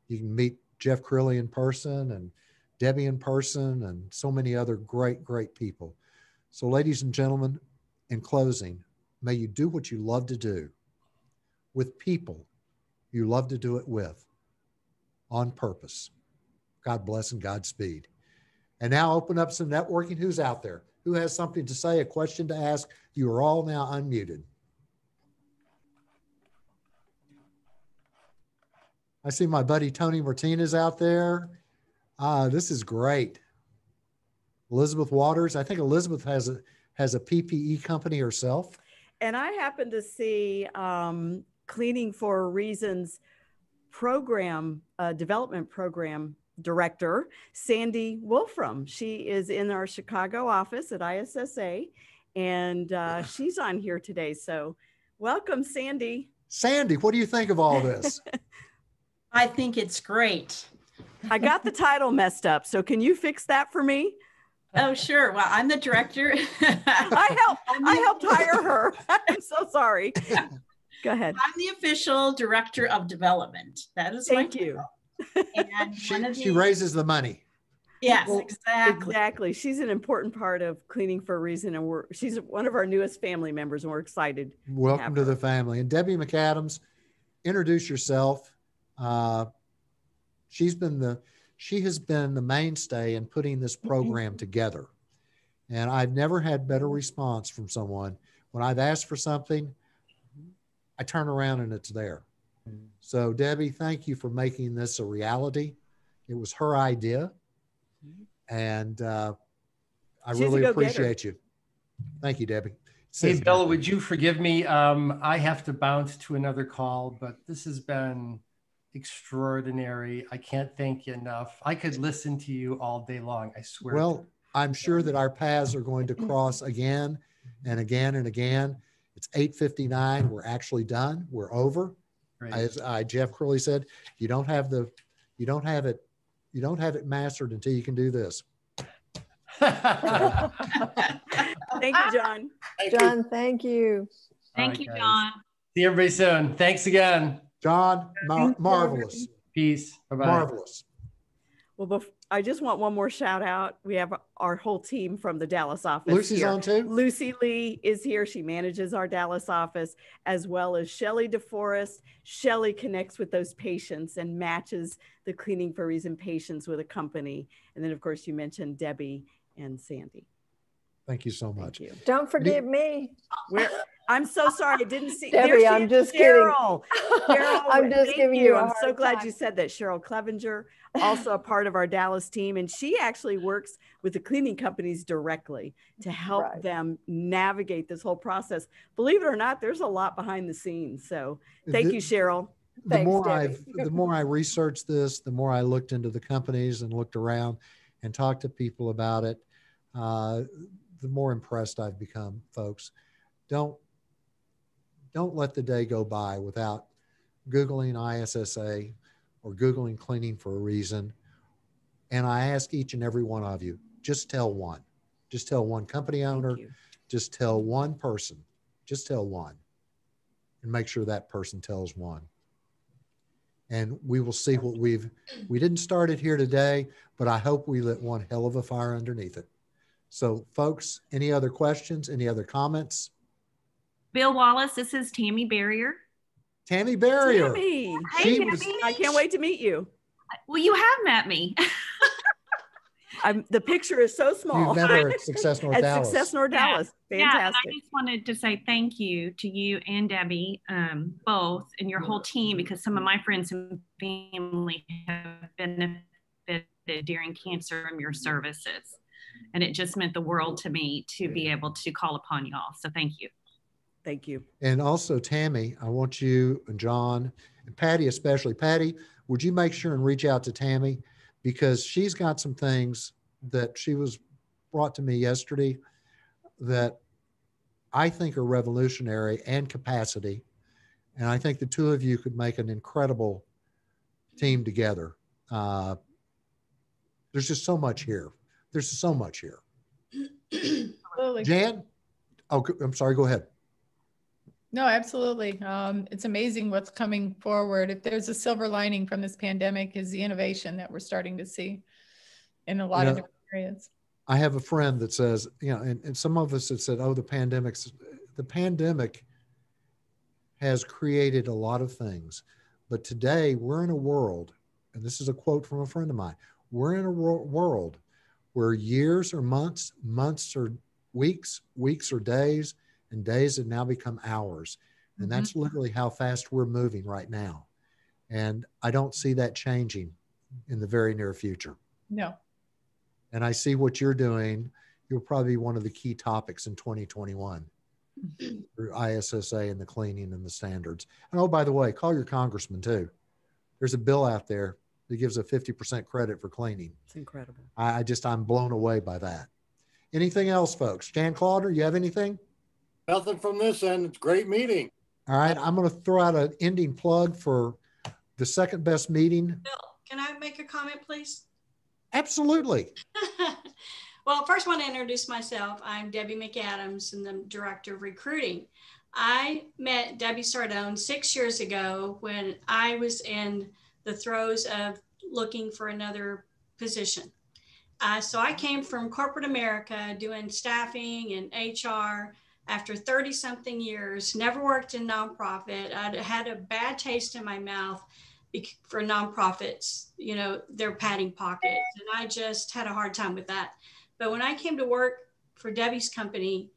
You can meet Jeff Crilly in person and Debbie in person and so many other great, great people. So ladies and gentlemen, in closing, may you do what you love to do with people you love to do it with on purpose. God bless and Godspeed. And now open up some networking. Who's out there? Who has something to say, a question to ask? You are all now unmuted. I see my buddy Tony Martinez out there. This is great. Elizabeth Waters. I think Elizabeth has a PPE company herself. And I happen to see Cleaning for a Reason's program, development program director, Sandy Wolfram. She is in our Chicago office at ISSA, and she's on here today. So welcome, Sandy. Sandy, what do you think of all this? I think it's great. I got the title messed up. So can you fix that for me? Oh, sure. Well, I'm the director. I helped hire her. I'm so sorry. Go ahead. I'm the official director of development. That is Thank you. And she raises the money. Yes, exactly. Exactly. She's an important part of Cleaning for a Reason, and she's one of our newest family members, and we're excited. Welcome to the family. And Debbie McAdams, introduce yourself. She has been the mainstay in putting this program together. And I've never had better response from someone. When I've asked for something, I turn around and it's there. So Debbie, thank you for making this a reality. It was her idea. And I really appreciate you. Thank you, Debbie. Hey, Bill, would you forgive me? I have to bounce to another call, but this has been extraordinary. I can't thank you enough. I could listen to you all day long. I swear. Well, I'm sure that our paths are going to cross again and again and again. It's 8:59. We're actually done. We're over. Great. As Jeff Crowley said, you don't have it mastered until you can do this. Thank you, John. John, thank you. Thank you, John. See everybody soon. Thanks again. John, marvelous. Peace. Bye-bye. Marvelous. Well, I just want one more shout out. We have our whole team from the Dallas office. Lucy's here. on too? Lucy Lee is here. She manages our Dallas office, as well as Shelly DeForest. Shelly connects with those patients and matches the Cleaning for a Reason patients with a company. And then, of course, you mentioned Debbie and Sandy. Thank you so much. Thank you. Don't forget me. I'm so sorry. I didn't see Debbie, I'm just Cheryl. kidding. Cheryl, I'm just thank giving you a I'm hard so glad time. you said that. Cheryl Clevenger, also a part of our Dallas team. And she actually works with the cleaning companies directly to help them navigate this whole process. Believe it or not, there's a lot behind the scenes. So thank you, Cheryl. The more I researched this, the more I looked into the companies and looked around and talked to people about it, the more impressed I've become, folks. Don't let the day go by without Googling ISSA or Googling Cleaning for a Reason. And I ask each and every one of you, just tell one. Just tell one company owner. Just tell one person. Just tell one. And make sure that person tells one. And we will see what we didn't start it here today, but I hope we lit one hell of a fire underneath it. So folks, any other questions, any other comments? Bill Wallace, this is Tammy Barrier. Tammy Barrier. Tammy. Hey, Tammy. I can't wait to meet you. Well, you have met me. The picture is so small. You've met her at Success North Dallas. Success North Dallas. Yeah, Fantastic. and I just wanted to say thank you to you and Debbie, both, and your whole team, because some of my friends and family have benefited during cancer from your services. And it just meant the world to me to be able to call upon y'all. So thank you. Thank you. And also, Tammy, I want you and John and Patty, especially Patty, would you make sure and reach out to Tammy, because she's got some things that she was brought to me yesterday that I think are revolutionary and capacity. And I think the two of you could make an incredible team together. There's just so much here. There's so much here. Jan? Oh, I'm sorry. Go ahead. No, absolutely. It's amazing what's coming forward. If there's a silver lining from this pandemic, is the innovation that we're starting to see in a lot of different areas. I have a friend that says, and some of us have said, oh, the pandemic has created a lot of things. But today we're in a world, and this is a quote from a friend of mine, we're in a world where years or months, months or weeks, weeks or days, and days have now become hours. And that's literally how fast we're moving right now. And I don't see that changing in the very near future. No. And I see what you're doing. You'll probably be one of the key topics in 2021 through ISSA and the cleaning and the standards. And oh, by the way, call your congressman too. There's a bill out there that gives a 50% credit for cleaning. It's incredible. I'm blown away by that. Anything else, folks? Jan Clauder, you have anything? Nothing from this end. It's a great meeting. All right. I'm going to throw out an ending plug for the second best meeting. Bill, can I make a comment, please? Absolutely. Well, first I want to introduce myself. I'm Debbie McAdams and the Director of Recruiting. I met Debbie Sardone 6 years ago when I was in the throes of looking for another position. So I came from corporate America doing staffing and HR. After 30-something years, never worked in nonprofit. I had a bad taste in my mouth for nonprofits. You know, they're padding pockets. And I just had a hard time with that. But when I came to work for Debbie's company,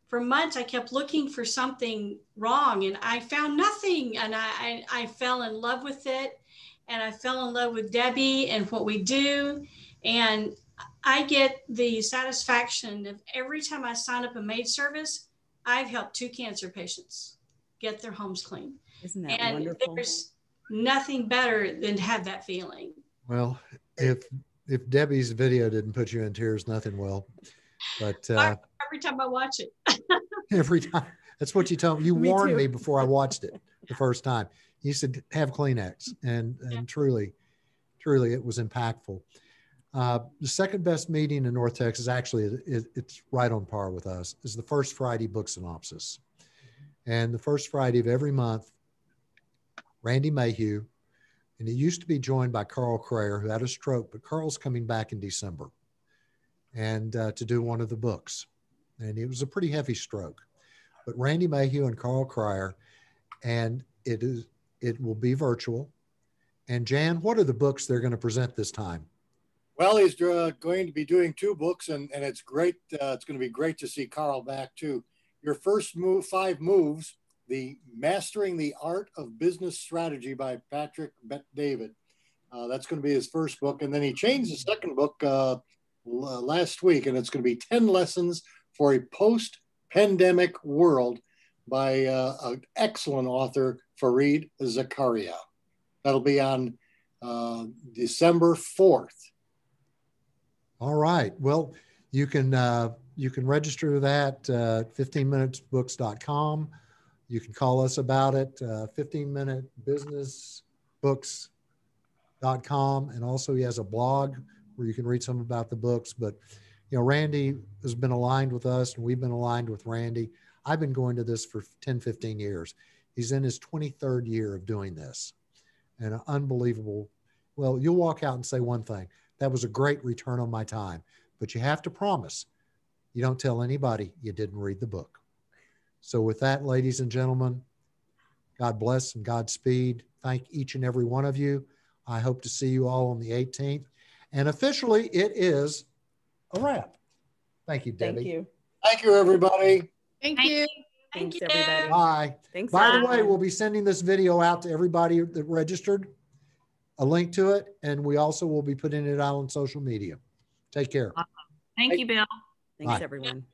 for months, I kept looking for something wrong and I found nothing. And I fell in love with it. And I fell in love with Debbie and what we do. And I get the satisfaction of every time I sign up a maid service, I've helped 2 cancer patients get their homes clean. Isn't that and wonderful? nothing better than to have that feeling. Well, if Debbie's video didn't put you in tears, nothing will. But every time I watch it. Every time. That's what you told me. You warned me before I watched it the first time. You said have Kleenex, and truly it was impactful. The second best meeting in North Texas, actually, it's right on par with us, is the first Friday book synopsis. And the first Friday of every month, Randy Mayhew, and it used to be joined by Carl Crayer, who had a stroke, but Carl's coming back in December and to do one of the books. And it was a pretty heavy stroke. But Randy Mayhew and Carl Crayer, and it will be virtual. And Jan, what are the books they're going to present this time? Well, he's going to be doing 2 books, and it's great. It's going to be great to see Carl back too. Your first 5 moves, the Mastering the Art of Business Strategy by Patrick Bet-David. That's going to be his first book. And then he changed the second book last week, and it's going to be 10 Lessons for a Post-Pandemic World by an excellent author, Fareed Zakaria. That'll be on December 4th. All right. Well, you can register that 15minutesbooks.com. You can call us about it, 15minutesbusinessbooks.com. And also he has a blog where you can read some about the books. But, you know, Randy has been aligned with us, and we've been aligned with Randy. I've been going to this for 10, 15 years. He's in his 23rd year of doing this. And an unbelievable, well, you'll walk out and say one thing: that was a great return on my time. But you have to promise you don't tell anybody you didn't read the book. So with that, ladies and gentlemen, God bless and Godspeed. Thank each and every one of you. I hope to see you all on the 18th. And officially, it is a wrap. Thank you, Debbie. Thank you. Thank you, everybody. Thank you. Thanks, everybody. Bye. Thanks. By the way, we'll be sending this video out to everybody that registered, a link to it, and we also will be putting it out on social media. Take care. Awesome. Thank you, Bill. Thanks, Bye. everyone.